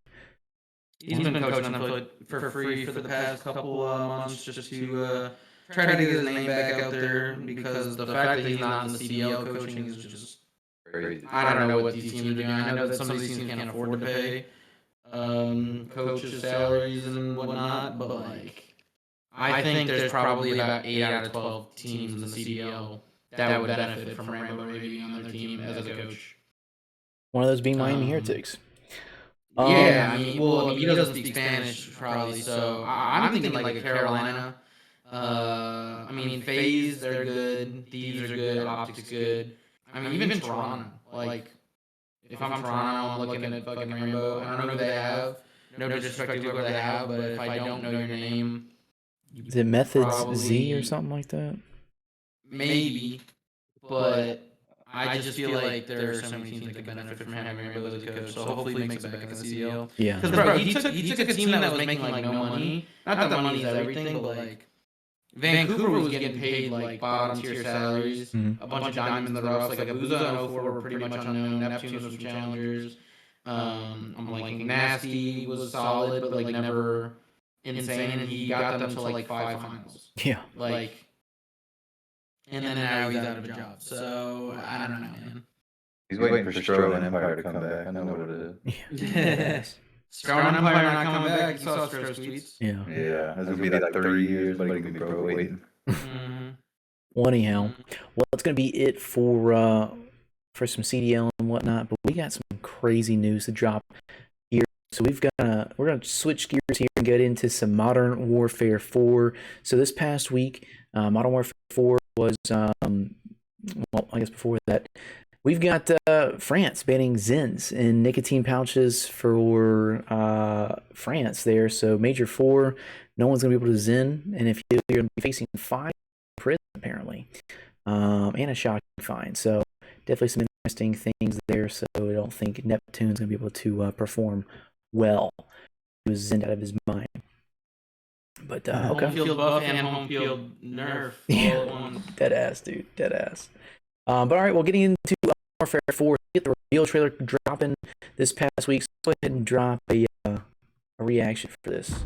He's been coaching them for free for the past couple months just to try to get his name back out there, because the fact that he's not in the CDL coaching is just Crazy. I don't know what these teams are doing. I know that some of these teams can't afford to pay coaches salaries and whatnot, but like I think there's probably about 8 out of 12 teams in the CDL that would benefit from Rambo Ray being on their team as a coach. One of those being Miami Heretics. Yeah, I mean, he doesn't speak Spanish probably, so I'm thinking like a Carolina. I mean, FaZe, they're good. Thieves are good. OpTic's good. I mean, even Toronto. Like, if I'm Toronto, I'm looking at fucking Rainbow. I don't know who they have, no disrespect to whoever they have, but if I don't know your name, Is it Methods Z or probably- something like that? maybe, but I just feel like there are so many teams that could benefit from having Rainbow as a coach. So hopefully he makes it back in the CDL. Yeah. Because bro, he took a team that was making like no money. Not that money is everything, but like Vancouver was getting paid like bottom tier salaries. Mhm. A bunch of diamonds in the rough. Like Abuza and 04 were pretty much unknown. Neptune was some challengers. I'm like Nasty was solid, but like never insane. And he got them to like 5 finals. Yeah. Like. And then now he's out of a job. So I don't know, man. He's waiting for Stro and Empire to come back. I know what it is. Strong Empire not coming back. You saw Stroh's tweets. Yeah. Yeah, it's gonna be like 30 years, but he can be broke waiting. Well, anyhow, well, that's gonna be it for some CDL and whatnot. But we got some crazy news to drop here. So we're gonna switch gears here and get into some Modern Warfare 4. So this past week, Modern Warfare 4 was well, I guess before that, we've got France banning Zins and nicotine pouches for France there. So Major 4, no one's gonna be able to Zin, and if you're gonna be facing 5 prison apparently, and a shocking fine. So definitely some interesting things there. So I don't think Neptune's gonna be able to perform well. He was Zinned out of his mind. But okay. Home field buff and home field nerf. Yeah. All at once. Dead ass, dude. Dead ass. But all right, well, getting into Warfare 4, get the reveal trailer dropping this past week. So go ahead and drop a reaction for this.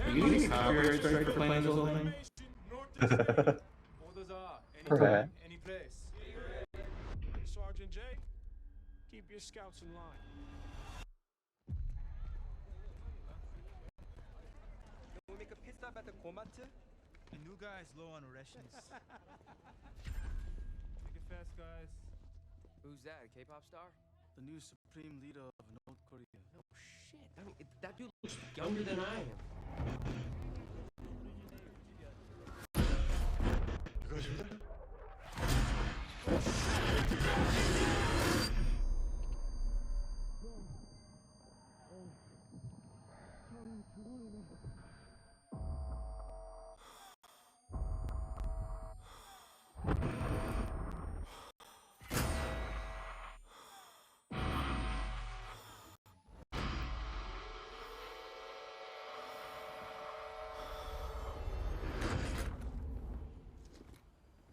Are you getting copyright strike for playing this whole thing? Right. Any place. Sergeant J, keep your scouts in line. Can we make a pit stop at the Komat? The new guy is low on rations. Take it fast, guys. Who's that? A K-pop star? The new supreme leader of North Korea. Oh shit! I mean, that dude looks younger than I am.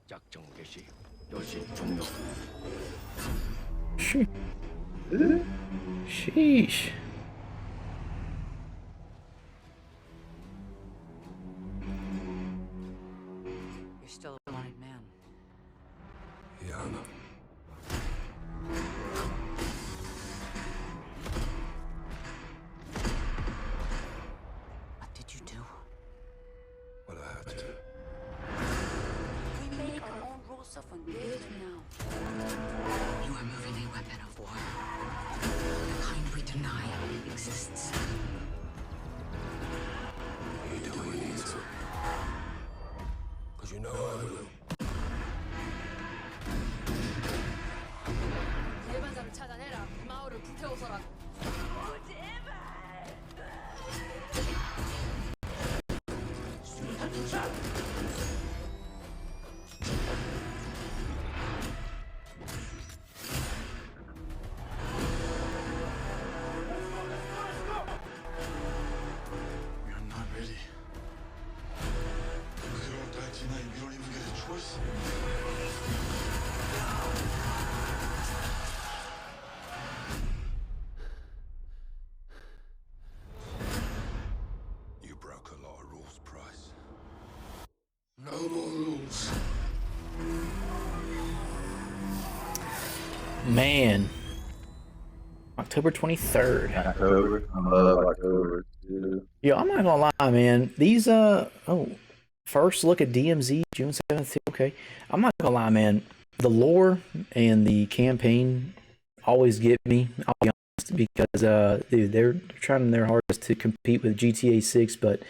작전 개시. 여신 종료. Sheesh. You're still a wanted man. Yana. What did you do? What I had to do. We make our own rules of engagement now. You are moving a weapon of war. The kind we deny exists. You do what you need to. Cause you know I will. 예반자를 찾아내라. 마을을 불태워서라도. You're not ready. Because you don't die tonight, you don't even get a choice. You broke a lot of rules, Price. No more rules. Man. October 23rd. October. I love October. Dude. Yo, I'm not gonna lie, man. These first look at DMZ June 7th. Okay, I'm not gonna lie, man. The lore and the campaign always get me. I'll be honest, because dude, they're trying their hardest to compete with GTA 6, but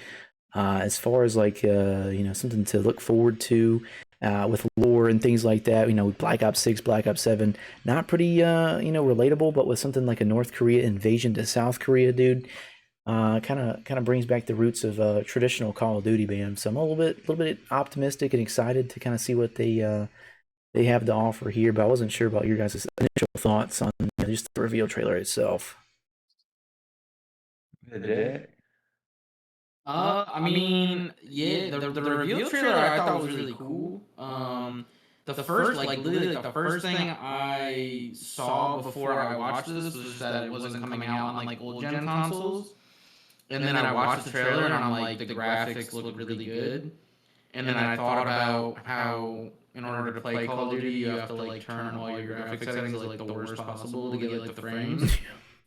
As far as like something to look forward to with lore and things like that, Black Ops 6, Black Ops 7, not pretty relatable, but with something like a North Korea invasion to South Korea, dude, kind of brings back the roots of traditional Call of Duty, man. So I'm a little bit optimistic and excited to kind of see what they have to offer here. But I wasn't sure about your guys' initial thoughts on just the reveal trailer itself. I mean, yeah, the reveal trailer I thought was really cool. The first, like literally, like, the first thing I saw before I watched this was that it wasn't coming out on like old gen consoles. And then I watched the trailer and I'm like, the graphics look really good. And then I thought about how in order to play Call of Duty, you have to like turn all your graphics settings to like the worst possible to get like the frames.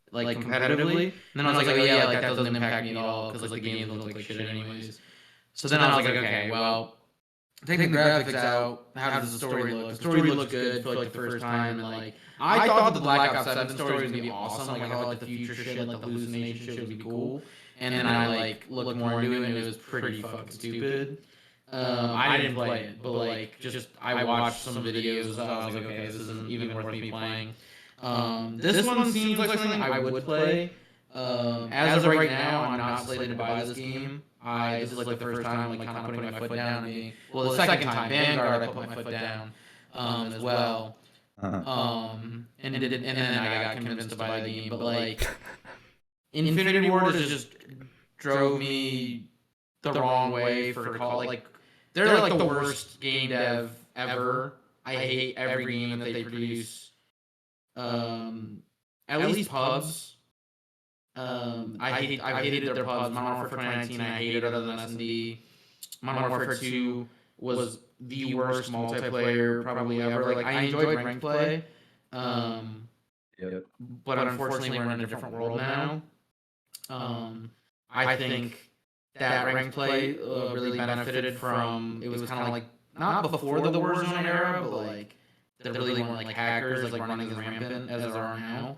Like competitively, and then I was like, oh yeah, like that doesn't impact me at all because like the game look like shit anyways. So then I was like, okay, well, taking the graphics out, how does the story look? The story looks good for like the first time, and like I thought the Black Ops 7 story was gonna be awesome. Like I thought like the future shit, like the hallucination shit would be cool. And then I like looked more into it, and it was pretty fucking stupid. I didn't play it, but like just I watched some videos. I was like, okay, this isn't even worth me playing. This one seems like something I would play. As of right now, I'm not slated to buy this game. This is like the first time like kind of putting my foot down. The second time, Vanguard, I put my foot down as well. And then I got convinced to buy the game. But like, Infinity Ward just drove me the wrong way for Call. Like, they're like the worst game dev ever. I hate every game that they produce. At least pubs. I've hated their pubs. Modern Warfare 2019, I hated other than S&D. Modern Warfare 2 was the worst multiplayer probably ever. Like I enjoyed ranked play. But unfortunately we're in a different world now. I think that ranked play really benefited from, it was kind of like not before the Warzone era, but like there really weren't like hackers like running as rampant as there are now.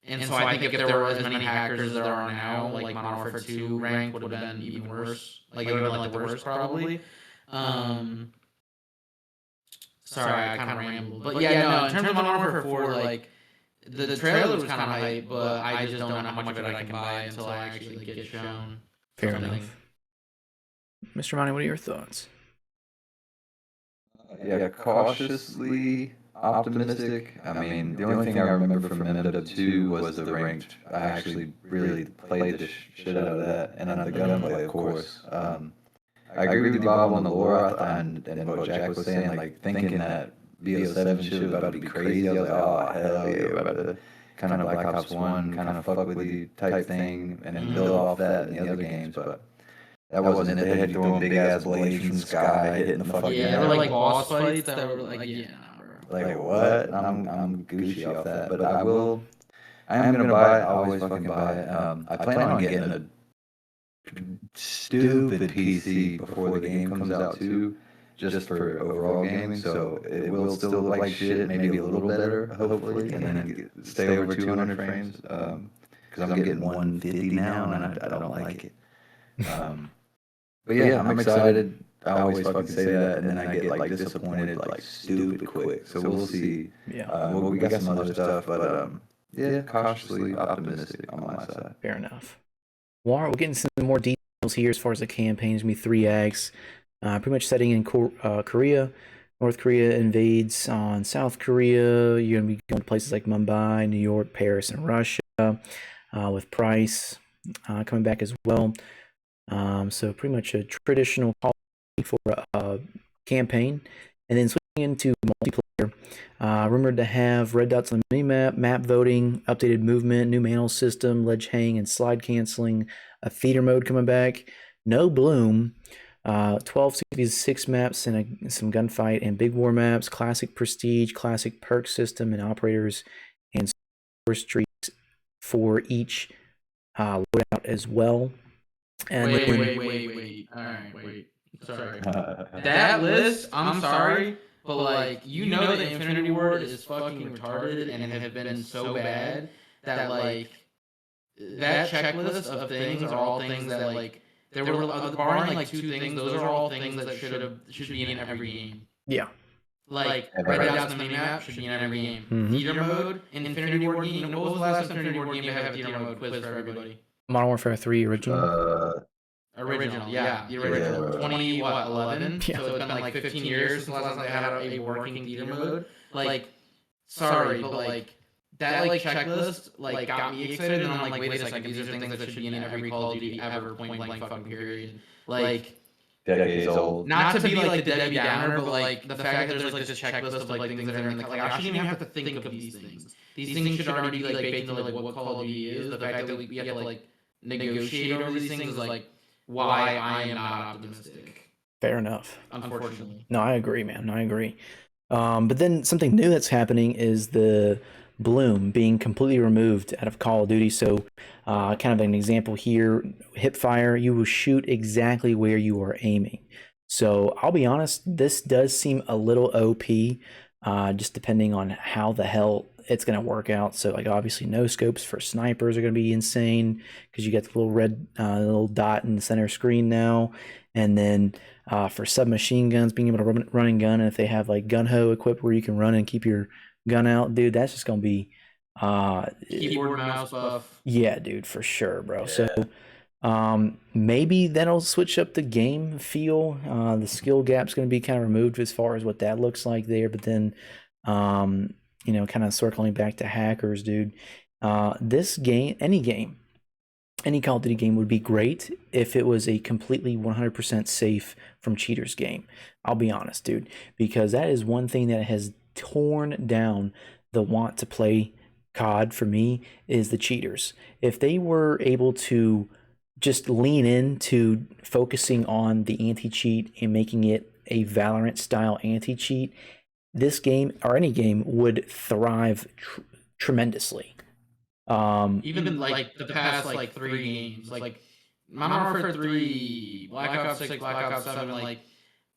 And so I think if there were as many hackers as there are now, like Modern Warfare 2 rank would have been even worse. Like it would have been like the worst probably. Sorry, I kind of rambled. But yeah, no, in terms of Modern Warfare 4, like the trailer was kind of hype, but I just don't know how much of it I can buy until I actually get it shown. Fair enough. Mr. Monty, what are your thoughts? Yeah, cautiously optimistic. I mean, the only thing I remember from MW2 was the ranked. I actually really played the shit out of that, and then the gunplay, of course. I agree with you, Bob, on the lore, and what Jack was saying, like thinking that BO7 shit was about to be crazy. I was like, oh hell yeah, we're about to kind of Black Ops 1, kind of fuck with you type thing, and then build off that in the other games, but that wasn't it. They had you throwing big ass blades from the sky, hitting the fucking there were like boss fights that were like, yeah, bro. Like what? I'm Gucci off that, but I am gonna buy it. I always fucking buy it. I plan on getting a stupid PC before the game comes out too, just for overall gaming. So it will still look like shit, maybe a little better, hopefully, and then stay over 200 frames. Because I'm getting 150 now, and I don't like it. But yeah, I'm excited. I always fucking say that, and then I get like disappointed, like stupid quick. So we'll see. Yeah. We got some other stuff, but yeah, cautiously optimistic on my side. Fair enough. Well, we're getting some more details here as far as the campaign. It's going to be 3 acts. Pretty much setting in Korea. North Korea invades on South Korea. You're going to be going to places like Mumbai, New York, Paris, and Russia, with Price coming back as well. So pretty much a traditional call for a campaign, and then switching into multiplayer. Rumored to have red dots on the minimap, map voting, updated movement, new manual system, ledge hang and slide canceling, a theater mode coming back, no bloom, 1266 maps and some gunfight and big war maps, classic prestige, classic perk system and operators, and streaks for each loadout as well. And wait. All right, wait. Sorry. That list, I'm sorry, but like you know the Infinity Ward is fucking retarded and have been so bad that like that checklist of things are all things that like there were barring like 2 things. Those are all things that should be in every game. Yeah. Like red dots on the minimap should be in every game. Theater mode, Infinity Ward game. What was the last Infinity Ward game to have a theater mode quiz for everybody? Modern Warfare 3 original. Original, yeah, the original. 11? Yeah. So it's been like 15 years since the last time they had a working theater mode. Like, sorry, but like that like checklist like got me excited, and I'm like, wait a second, these are things that should be in every Call of Duty ever, point blank fucking period. Like, Decades old. not to be like the Debbie Downer, but like the fact that there's like this checklist of like things that are in the like I shouldn't even have to think of these things. These things should already be like baked into like what Call of Duty is. The fact that we have to like negotiate over these things is like why I am not optimistic. Fair enough. Unfortunately. No, I agree, man. I agree. But then something new that's happening is the bloom being completely removed out of Call of Duty. So kind of an example here, hip fire, you will shoot exactly where you are aiming. So I'll be honest, this does seem a little OP, just depending on how the hell it's going to work out. So like obviously no scopes for snipers are going to be insane because you get the little red little dot in the center screen now. And then for submachine guns, being able to run and gun, and if they have like gun ho equipped where you can run and keep your gun out, dude, that's just gonna be keyboard mouse buff. Yeah, dude, for sure, bro. Yeah. So maybe that'll switch up the game feel. The skill gap's gonna be kind of removed as far as what that looks like there, but then you know, kind of circling back to hackers, dude. This game, any Call of Duty game would be great if it was a completely 100% safe from cheaters game. I'll be honest, dude, because that is one thing that has torn down the want to play COD for me is the cheaters. If they were able to just lean into focusing on the anti-cheat and making it a Valorant style anti-cheat, this game or any game would thrive tremendously. Even like the past like 3 games, like Modern Warfare 3, Black Ops 6, Black Ops 7, like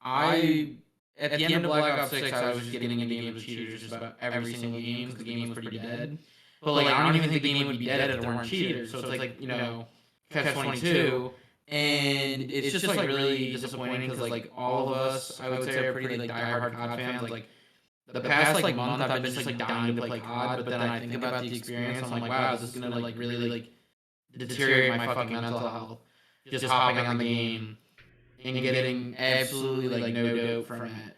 at the end of Black Ops 6, I was just getting into games with cheaters just about every single game because the game was pretty dead. But like I don't even think the game would be dead if there weren't cheaters. So it's like, you know, catch-22, and it's just like really disappointing because like all of us, I would say, are pretty like diehard COD fans. Like the past like month, I've been just like dying to play COD, but then I think about the experience, I'm like, wow, this is gonna like really like deteriorate my fucking mental health. Just hopping on the game and getting absolutely like no dope from it.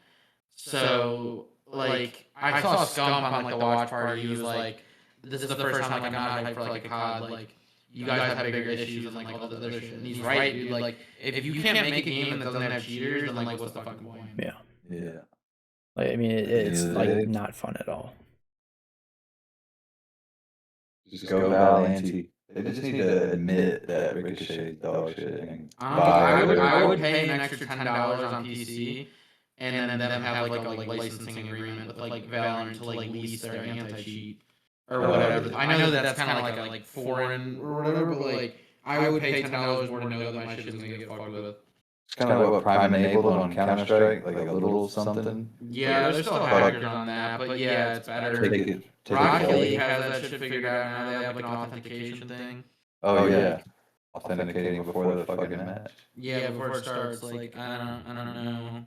So like I saw Scump on like the watch party. He was like, "This is the first time like I'm not hyped for like a COD. Like you guys have bigger issues than like all the other shit." And he's right, dude. Like if you can't make a game that doesn't have cheaters, then like what's the fucking point? Yeah. Yeah. Like, I mean, it's like not fun at all. Just go Valiant. They just need to admit that Ricochet dog shit. I would pay an extra $10 on PC, and then them have like a licensing agreement with like Valorant to like lease their anti-cheat or whatever. I know that that's kind of like foreign or whatever, but like I would pay $10 more to know that my shit isn't gonna get fucked with. It's kind of what Prime enabled on Counter-Strike, like a little something. Yeah, there's still hackers on that, but yeah, it's better. Rocket League has that shit figured out now. They have like an authentication thing. Oh yeah, authenticating before the fucking match. Yeah, before it starts. Like I don't know.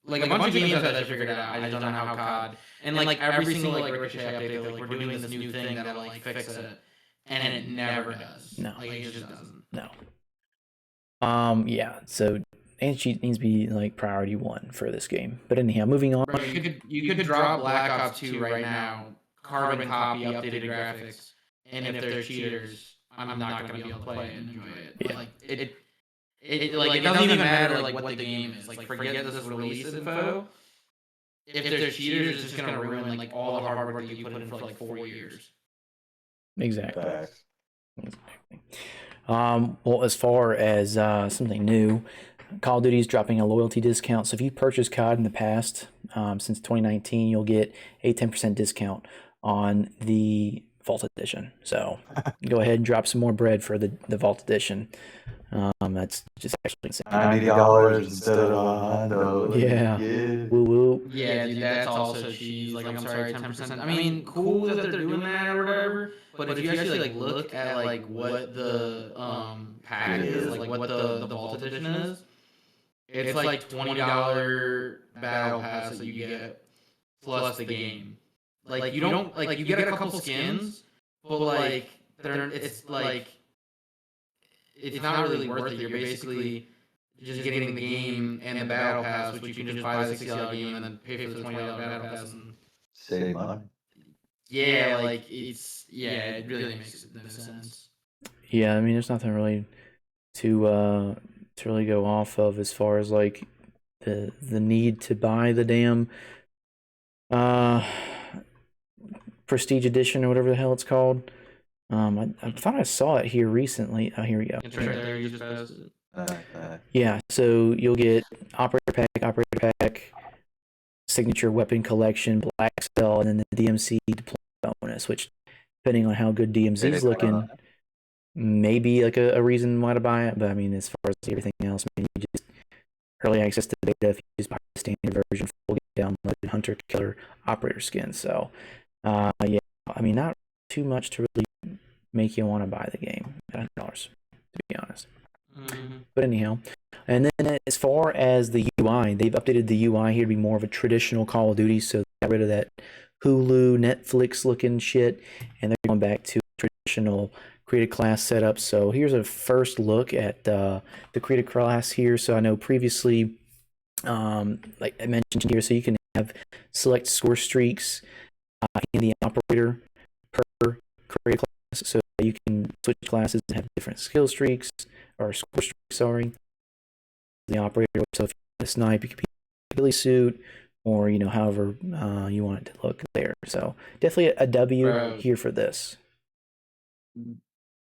Like a bunch of games have that figured out. I just don't know how COD. And like every single like Ricochet update, they're like, we're doing this new thing that'll like fix it, and it never does. No, like it just doesn't. No. Yeah. So anti-cheat needs to be like priority 1 for this game. But anyhow, moving on. Bro, you could drop Black Ops 2 right now, carbon copy, updated graphics, and if they're cheaters, I'm not gonna be able to play it and enjoy it. Yeah. Like it doesn't even matter like what the game is. Like forget this release info. If they're cheaters, it's just gonna ruin like all the hard work that you put in for like 4 years. Exactly. Well, as far as something new, Call of Duty is dropping a loyalty discount. So if you purchased COD in the past, since 2019, you'll get a 10% discount on the Vault Edition. So go ahead and drop some more bread for the Vault Edition. That's just actually insane. $90 instead of $100. Yeah. Woo woo. Yeah, dude, that's also cheese. Like, I'm sorry, 10%. I mean, cool that they're doing that or whatever. But if you actually like look at like what the pack is, like what the Vault Edition is, it's like $20 battle pass that you get plus the game. Like you don't like you get a couple skins, but like it's like it's not really worth it. You're basically just getting the game and the battle pass, which you can just buy the $60 game and then pay for the $20 battle pass. And Save money. yeah, like it really makes no sense. Yeah, I mean, there's nothing really to really go off of as far as like the need to buy the damn Prestige Edition or whatever the hell it's called. I thought I saw it here recently. Oh, here we go. It's right there. You just passed it. Yeah, so you'll get operator pack, signature weapon collection, black spell, and then the DMC deployment bonus, which depending on how good DMC's looking, maybe like a reason why to buy it. But I mean, as far as everything else, I mean, you just early access to the beta if you just buy the standard version, full downloaded hunter killer operator skin. So yeah, I mean, not too much to really make you want to buy the game at $100, to be honest. But anyhow, and then as far as the UI, they've updated the UI here to be more of a traditional Call of Duty, so they got rid of that Hulu, Netflix looking shit, and they're going back to traditional creative class setup. So here's a first look at the creative class here. So I know previously, like I mentioned here, so you can have select score streaks in the operator per creative class, so you can switch classes and have different skill streaks or score streaks. Sorry, the operator. So if you want to snipe, you could be a ghillie suit, or however you want it to look there. So definitely a W here for this.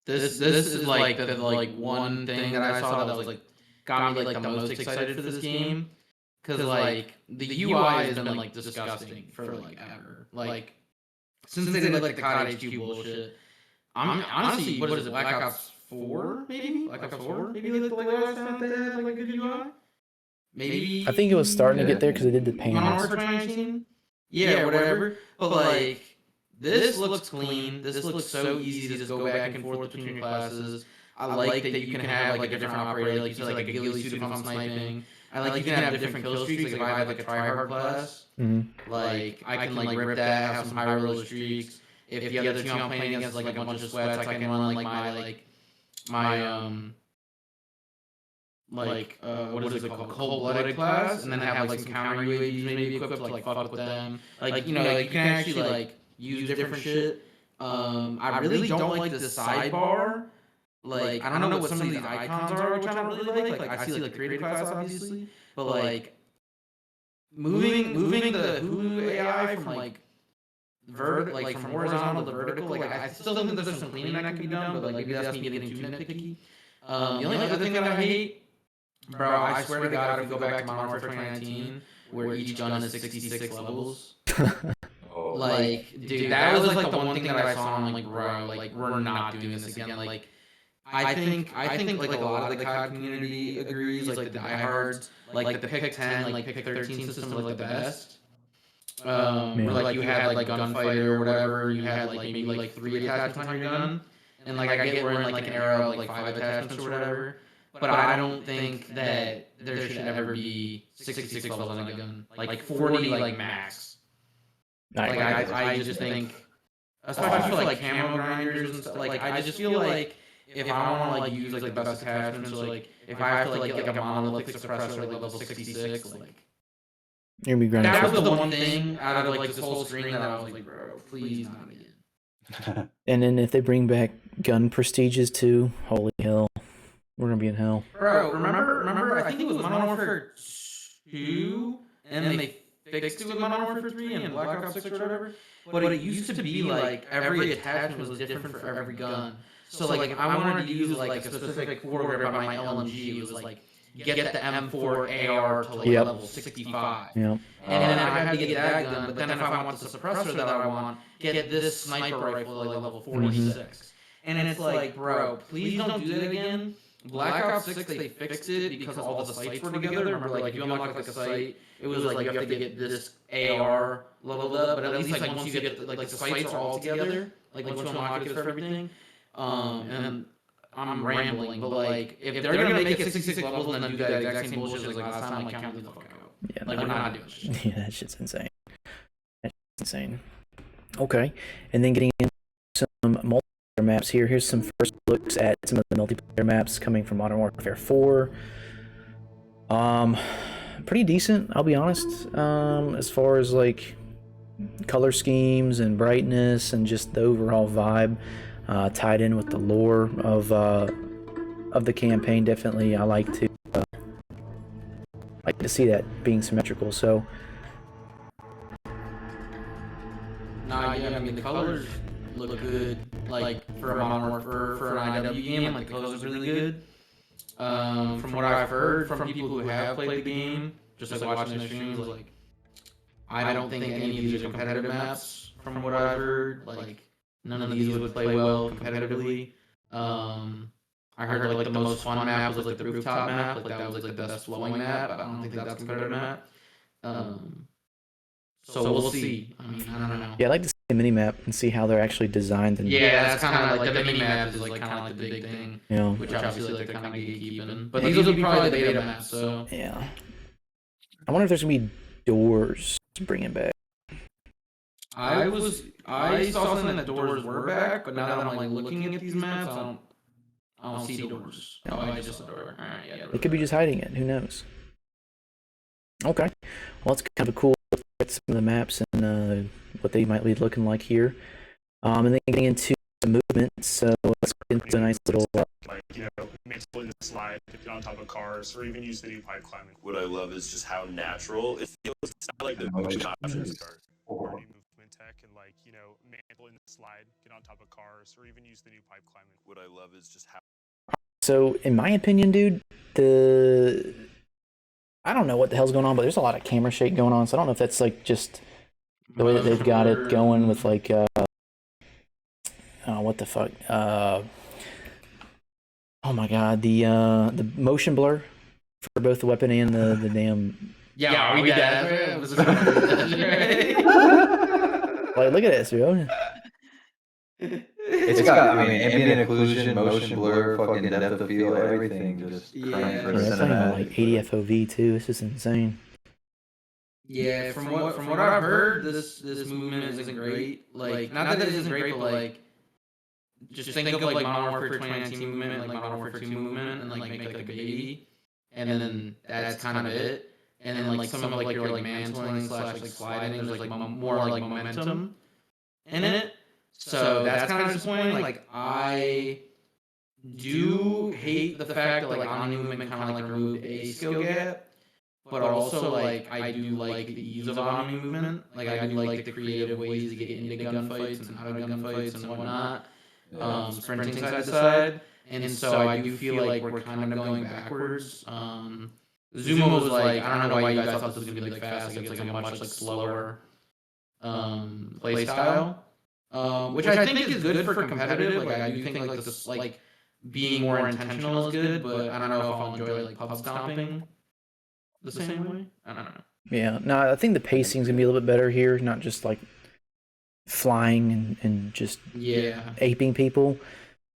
This is like the one thing that I saw that was like got me like the most excited for this game, because like the UI has been like disgusting for like ever. Like since they did like the COD HQ bullshit. I'm honestly, what is it, Black Ops 4 maybe? Black Ops 4 maybe like the last time they had like a good UI. Maybe I think it was starting to get there because they did the Modern panels. Warfare 2019. Yeah, whatever. But like, this looks clean. This looks so easy to just go back and forth between your classes. I like that you can have like a different operator, like you said, like a ghillie suit if I'm sniping. I like you can have different kill streaks. Like if I have like a tryhard class, like I can like rip that, have some high roller streaks. If the other team I'm playing against like a bunch of sweats, I can run like my what is it called, cold-blooded class, and then have like some counter UAVs maybe equipped to like fuck with them. Like you can actually like use different shit. I really don't like the sidebar. Like I don't know what some of these icons are, which I don't really like. I see like creative class obviously, but like moving the Hulu AI from like from horizontal to vertical, like I still think there's some cleaning that can be done, but like maybe that's me getting too nitpicky. The only other thing that I hate, bro, I swear to God, if we go back to Modern Warfare 2019, where each gun is 66 levels, like, dude, that was like the one thing that I saw, and I'm like, bro, like we're not doing this again. Like, I think like a lot of the COD community agrees, like the diehards, like the pick 10, like pick 13 system was like the best. Where like you had like gunfighter or whatever, you had like maybe like 3 attachments on your gun, and like I get we're in like an era of like 5 attachments or whatever, but I don't think that there should ever be 66 levels on a gun, like 40 like max. Like I just think, especially for like camo grinders and stuff, like I just feel like if I want to like use like the best attachments, or like if I have to like get like a monolithic suppressor like level 66, like You're gonna be grinding. that was the one thing out of like this whole screen that I was like, bro, please not again. And then if they bring back gun prestiges too, holy hell, we're gonna be in hell. Bro, remember? I think it was Modern Warfare 2, and then they fixed it with Modern Warfare 3 and Black Ops 6 or whatever. But it used to be like every attachment was different for every gun. So like if I wanted to use like a specific foregrip on my LMG, it was like get the M4 AR to like Yep. level 65. Yeah. And then I have to get that gun, but then if I want the suppressor that I want, get this sniper rifle at like level 46. And it's like, bro, please don't do that again. Black Ops 6, they fixed it because all the sites were together. Remember, like, if you unlock like a site, it was like you have to get this AR leveled up, but at least like once you get like the sites are all together, like once you unlock it for everything. And I'm rambling, but like if they're gonna make it 66 levels and then do that exact same bullshit like last time, like count me the fuck out. Yeah, Like we're not doing shit. Yeah, that shit's insane. That's insane. Okay, and then getting into some multiplayer maps here. Here's some first looks at some of the multiplayer maps coming from Modern Warfare 4. Pretty decent, I'll be honest. As far as like color schemes and brightness and just the overall vibe, tied in with the lore of the campaign. Definitely, I like to see that being symmetrical. So. Nah, yeah, I mean the colors look good. Like for a Modern Warfare, for an IW game, like the colors are really good. From what I've heard from people who have played the game, just like watching the streams, like I don't think any of these are competitive maps. From what I've heard, like none of these would play well competitively. I heard like the most fun map was like the rooftop map, like that was like the best flowing map. I don't think that's a competitive map. So we'll see. I mean, I don't know. Yeah, I'd like to see a mini map and see how they're actually designed. And yeah, that's kind of like the mini map is like kind of like the big thing. Yeah. Which obviously like they're kind of gatekeeping. But these will be probably the beta maps. So yeah. I wonder if there's gonna be doors to bring it back. I saw something that doors were back, but now that I'm like looking at these maps, I don't see doors. Oh, I just saw a door. All right, yeah. They could be just hiding it. Who knows? Okay. Well, it's kind of a cool look at some of the maps and what they might be looking like here. And then getting into the movement. So let's get into a nice little. Like, you know, make split in the slide, get on top of cars, or even use the new pipe climbing. What I love is just how natural it feels. It's not like the motion options. Movement tech and like, you know, mantle in the slide, get on top of cars, or even use the new pipe climbing. What I love is just how. So, in my opinion, dude, I don't know what the hell's going on, but there's a lot of camera shake going on. So I don't know if that's like just the way that they've got it going with like, what the fuck? Oh my god, the motion blur for both the weapon and the damn. Yeah, are we dead? Like, look at this, bro. It's got, I mean, ambient occlusion, motion blur, fucking depth of field, everything just crying for That's talking about cinematic. like 80 FOV too. This is insane. Yeah, from what I've heard, this movement isn't great. Like, not that it isn't great, but like, just think of like Modern Warfare 2019 movement, and like Modern Warfare 2 movement, and like make like a baby, and then that's kind of it. And then like some of like your like mantling / like sliding, there's like more like momentum in it. So that's kind of disappointing. Like I do hate the fact that like Omni movement kind of like removed a skill gap, but also like I do like the ease of Omni movement. Like I do like the creative ways to get into gunfights and out of gunfights and whatnot. Sprinting side to side, and so I do feel like we're kind of going backwards. Zuma was like, I don't know why you guys thought this was gonna be like fast. Like it's like a much like slower play style, which I think is good for competitive. Like I do think like this like being more intentional is good, but I don't know if I'll enjoy like pub stomping the same way. I don't know. Yeah, no, I think the pacing's gonna be a little bit better here, not just like flying and just aping people,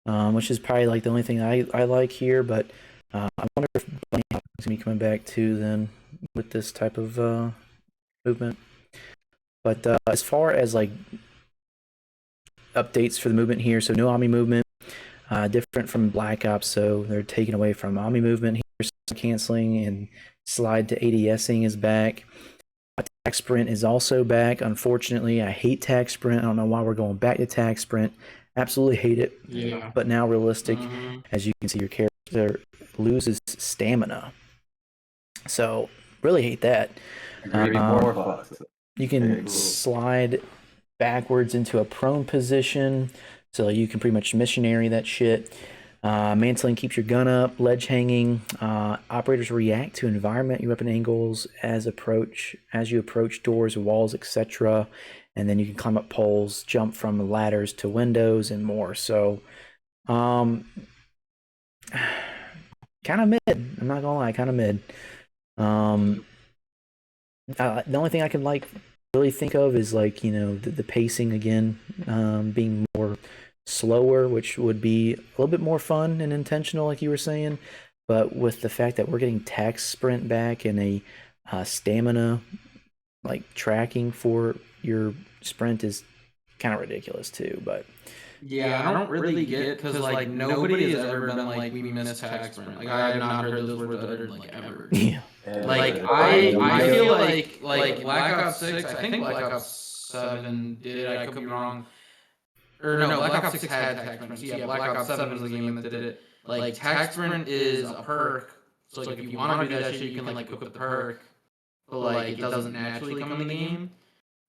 which is probably like the only thing I like here. But I wonder if Blaine is gonna be coming back too then with this type of movement. But as far as like updates for the movement here, so no Omni movement, different from Black Ops, so they're taking away from Omni movement here, canceling, and slide to ADSing is back. Tac sprint is also back. Unfortunately, I hate tac sprint. I don't know why we're going back to tac sprint. Absolutely hate it. Yeah. But now realistic, as you can see, your character loses stamina. So really hate that. You can slide backwards into a prone position, so you can pretty much missionary that shit. Mantling keeps your gun up. Ledge hanging. Operators react to environment, your weapon angles as you approach doors, walls, etc. And then you can climb up poles, jump from ladders to windows, and more. So, kind of mid. I'm not gonna lie, kind of mid. The only thing I can really think of is the pacing again, being more slower, which would be a little bit more fun and intentional, like you were saying. But with the fact that we're getting tax sprint back and a stamina tracking for your sprint is kind of ridiculous too. But yeah, I don't really get because nobody has ever been like we missed tax sprint. Like I have not heard those words uttered ever. Yeah. I feel like Black Ops 6, I think Black Ops 7 did. I could be wrong. Or no, Black Ops 6 had tax sprint. So yeah, Black Ops 7 was the game that did it. Like tax sprint is a perk. So if you want to do that shit, you can equip the perk, but it doesn't naturally come in the game.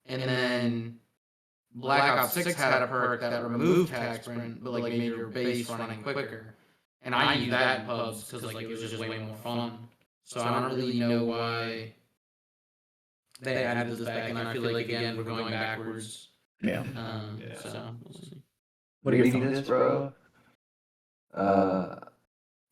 And then Black Ops 6 had a perk that removed tax sprint, but made your base running quicker. And I use that in pubs because it was just way more fun. So I don't really know why they added this back, and I feel like again we're going backwards. Yeah. So we'll see. What are your thoughts, bro?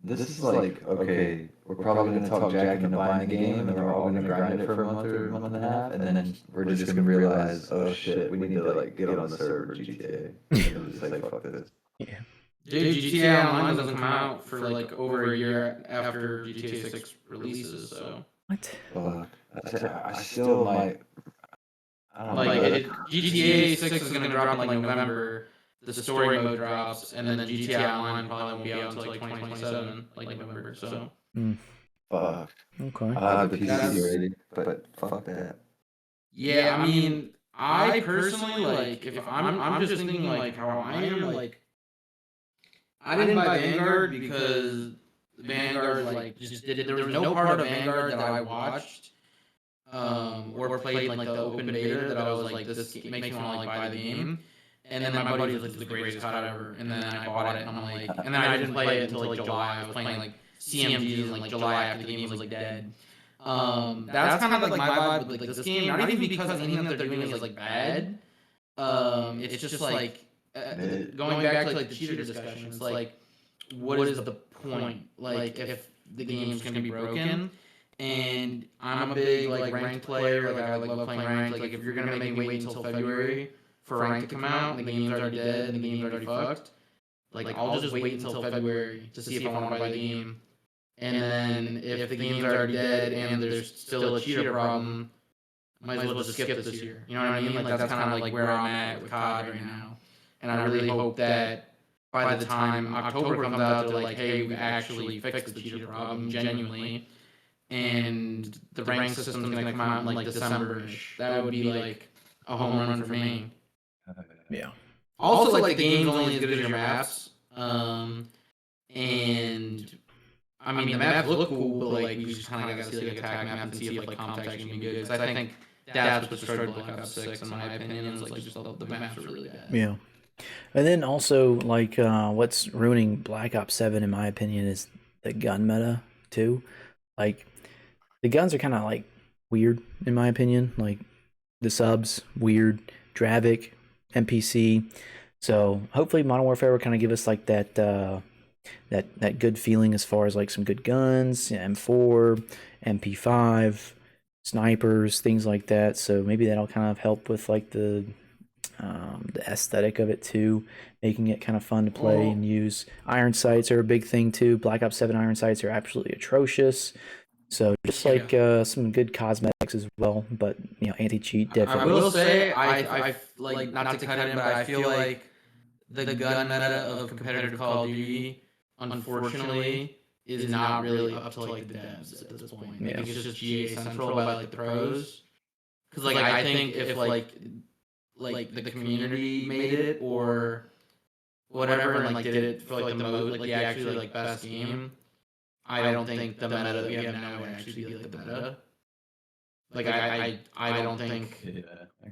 This is okay, we're probably going to talk Jack into buying the game, and then we're all going to grind it for a month or a month and a half, and then we're just going to realize, oh shit, we need to get on the server GTA. And just fuck this. Yeah. Dude, GTA Online doesn't come out for over a year after GTA 6 releases, so. What? I still might. I don't know. GTA 6 is going to drop in November. The story mode drops, and then GTA Online probably won't be out until 2027, November. So. Fuck. Okay. I have the PC ready, but fuck that. Yeah, I mean, I personally if I'm just thinking how I am I didn't buy Vanguard because Vanguard just did it. There was no part of Vanguard that I watched or played the open beta that I was this makes me want to buy the game. And then my buddy was this is the greatest COD ever. And then I bought it and I'm and then I didn't play it until July. I was playing CMGs in July after the game was dead. That's kind of my vibe with this game. Not even because anything that they're doing is bad. It's just going back to the cheater discussions. What is the point? If the game's gonna be broken. And I'm a big ranked player. I love playing ranked. If you're gonna make me wait until February for rank to come out, and the game's already dead, and the game's already fucked, I'll just wait until February to see if I want to buy the game. And then if the game's already dead and there's still a cheater problem, might as well just skip this year. You know what I mean? That's kind of where I'm at with COD right now. And I really hope that by the time October comes out, they're hey, we actually fixed the cheater problem genuinely, and the rank system's gonna come out in December-ish. That would be a home run for me. Yeah. Also, the game's only as good as your maps. And I mean, the maps look cool, but we just kind of gotta see attack map and see if contact can be good. Because I think that's what destroyed Black Ops 6, in my opinion. Is just the maps are really bad. Yeah. And then also what's ruining Black Ops 7, in my opinion, is the gun meta too. The guns are kind of weird, in my opinion. The subs weird, Dravik, NPC. So hopefully Modern Warfare will kind of give us that that good feeling as far as some good guns, M4, MP5, snipers, things like that. So maybe that'll kind of help with the aesthetic of it too, making it kind of fun to play and use. Iron sights are a big thing too. Black Ops 7 iron sights are absolutely atrocious. So just some good cosmetics as well, but anti-cheat definitely. I will say I not to cut in, but I feel the gun meta of competitive Call of Duty, unfortunately, is not really up to the devs at this point. Yeah. It's just GA Central by the pros. Because I think if the community made it or whatever and did it for the mode the actually best game, I don't think the meta that we have now would actually be the meta. Like I don't think Yeah.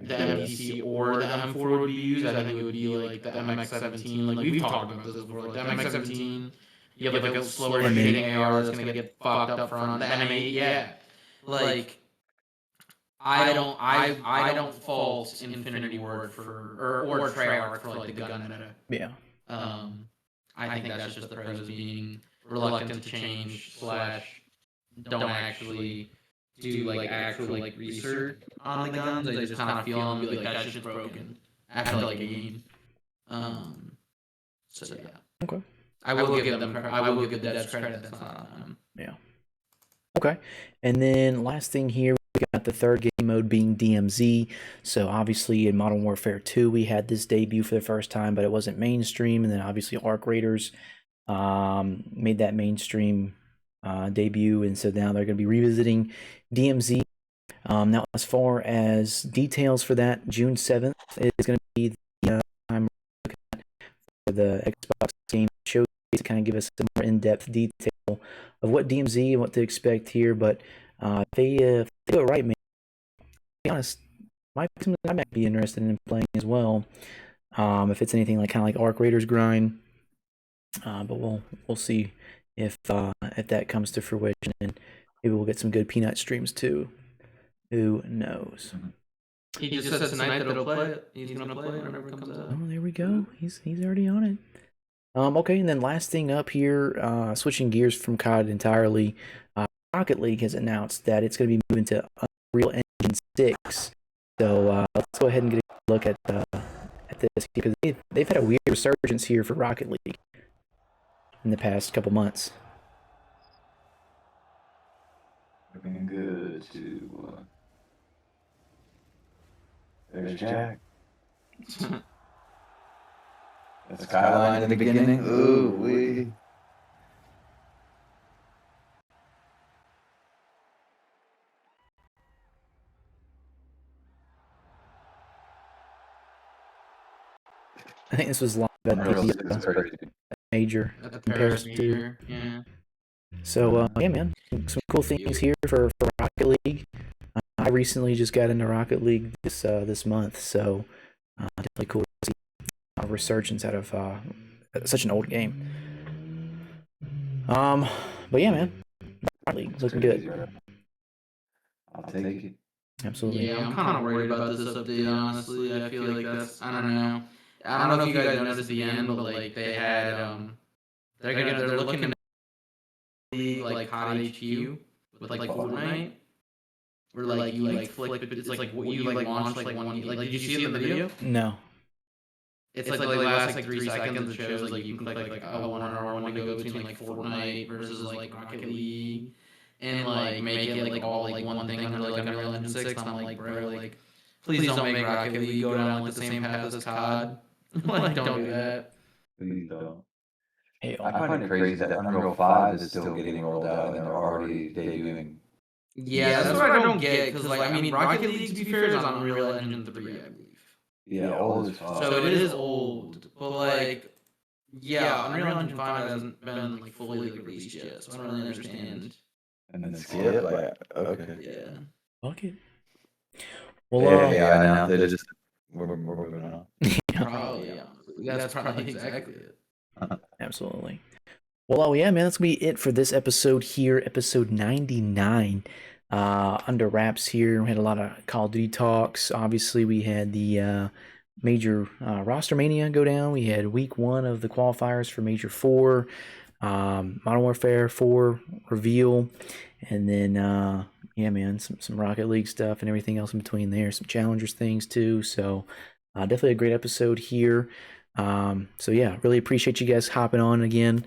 the MPC or the M4 would be used. I think it would be like the MX-17. Like we've talked about this before. Like the MX-17, you have like a slower shooting AR that's gonna get fucked up front. The M8, yeah. Like I don't fault Infinity Ward for or Treyarch for like the gun meta. Yeah. I think that's just the pros being reluctant to change / don't actually do like actual like research on the guns. I just kind of feel them and be like that shit's broken after like a game. So yeah. Okay. I will give the devs credit. That's not on them. Yeah. Okay. And then last thing here, we got the third game mode being DMZ. So obviously in Modern Warfare 2, we had this debut for the first time, but it wasn't mainstream. And then obviously Arc Raiders made that mainstream debut. And so now they're going to be revisiting DMZ. Now, as far as details for that, June 7th is going to be the time for the Xbox game show to kind of give us some more in-depth detail of what DMZ and what to expect here. But if they do it right, man, to be honest, I might be interested in playing as well. If it's anything like kind of like Arc Raiders grind, but we'll see if that comes to fruition, and maybe we'll get some good Peanut streams too. Who knows? He just said tonight that he'll play it. He's gonna play it whenever it comes out. Oh, there we go. He's already on it. Okay, and then last thing up here, switching gears from COD entirely, Rocket League has announced that it's going to be moving to Unreal Engine 6. So let's go ahead and get a look at this, because they've had a weird resurgence here for Rocket League in the past couple months. Looking good too. There's Jack. The skyline in the beginning. Ooh, wee. I think this was live at the major comparison to. Yeah. So yeah, man, some cool things here for Rocket League. I recently just got into Rocket League this month, so definitely cool to see a resurgence out of such an old game. But yeah, man, Rocket League looking good. I'll take it. Absolutely. Yeah, I'm kind of worried about this update, honestly. I feel like that's, I don't know. I don't know if you guys noticed at the end, but like they had they're looking at like COD HQ with like Fortnite, where like you like flick, it's like what you like launch like one, like did you see it in the video? No. It's like last like 3 seconds. It shows like you can click like a 1-on-1 to go between like Fortnite versus like Rocket League, and like make it like all like one thing under like Unreal Engine 6. And I'm like, bro, like please don't make Rocket League go down like the same path as COD. Like don't do that. Please don't. Hey, I find it crazy that Unreal 5 is still getting rolled out and they're already debuting. Yeah, that's what I don't get, because like I mean Rocket League, to be fair, is on Unreal Engine 3, I believe. Yeah, old as fuck. So it is old, but like, yeah, Unreal Engine 5 hasn't been like fully like, released yet, so I don't really understand. And then Skip, like, okay. Yeah. Fuck it. Well, yeah, I know. They just we're moving on. Probably, yeah. That's probably exactly it. Absolutely. Well, yeah, man, that's gonna be it for this episode here, episode 99. Under wraps here. We had a lot of Call of Duty talks. Obviously, we had the major roster mania go down. We had week 1 of the qualifiers for Major 4, Modern Warfare 4 reveal, and then yeah, man, some Rocket League stuff and everything else in between there. Some Challengers things too. So definitely a great episode here. So yeah, really appreciate you guys hopping on again.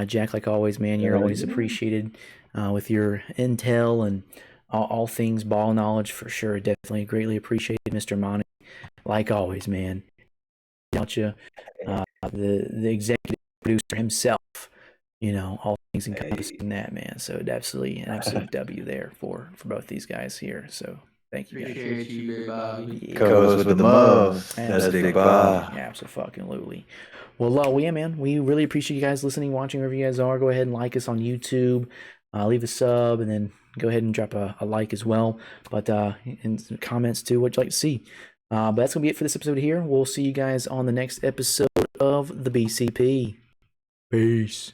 Jack, like always, man, you're always appreciated with your intel and all things ball knowledge for sure. Definitely greatly appreciated, Mr. Monty. Like always, man. Without you, the executive producer himself, you know, all things encompassing that, man. So absolutely an absolute W there for both these guys here. So thank you guys. Appreciate you, Big Bob. Yeah. Goes with the move. That's Big Bob. Yeah, absolutely. Well, yeah, man, we really appreciate you guys listening, watching, wherever you guys are. Go ahead and like us on YouTube, leave a sub, and then go ahead and drop a like as well. But in some comments too, what you'd like to see. But that's going to be it for this episode here. We'll see you guys on the next episode of the BCP. Peace.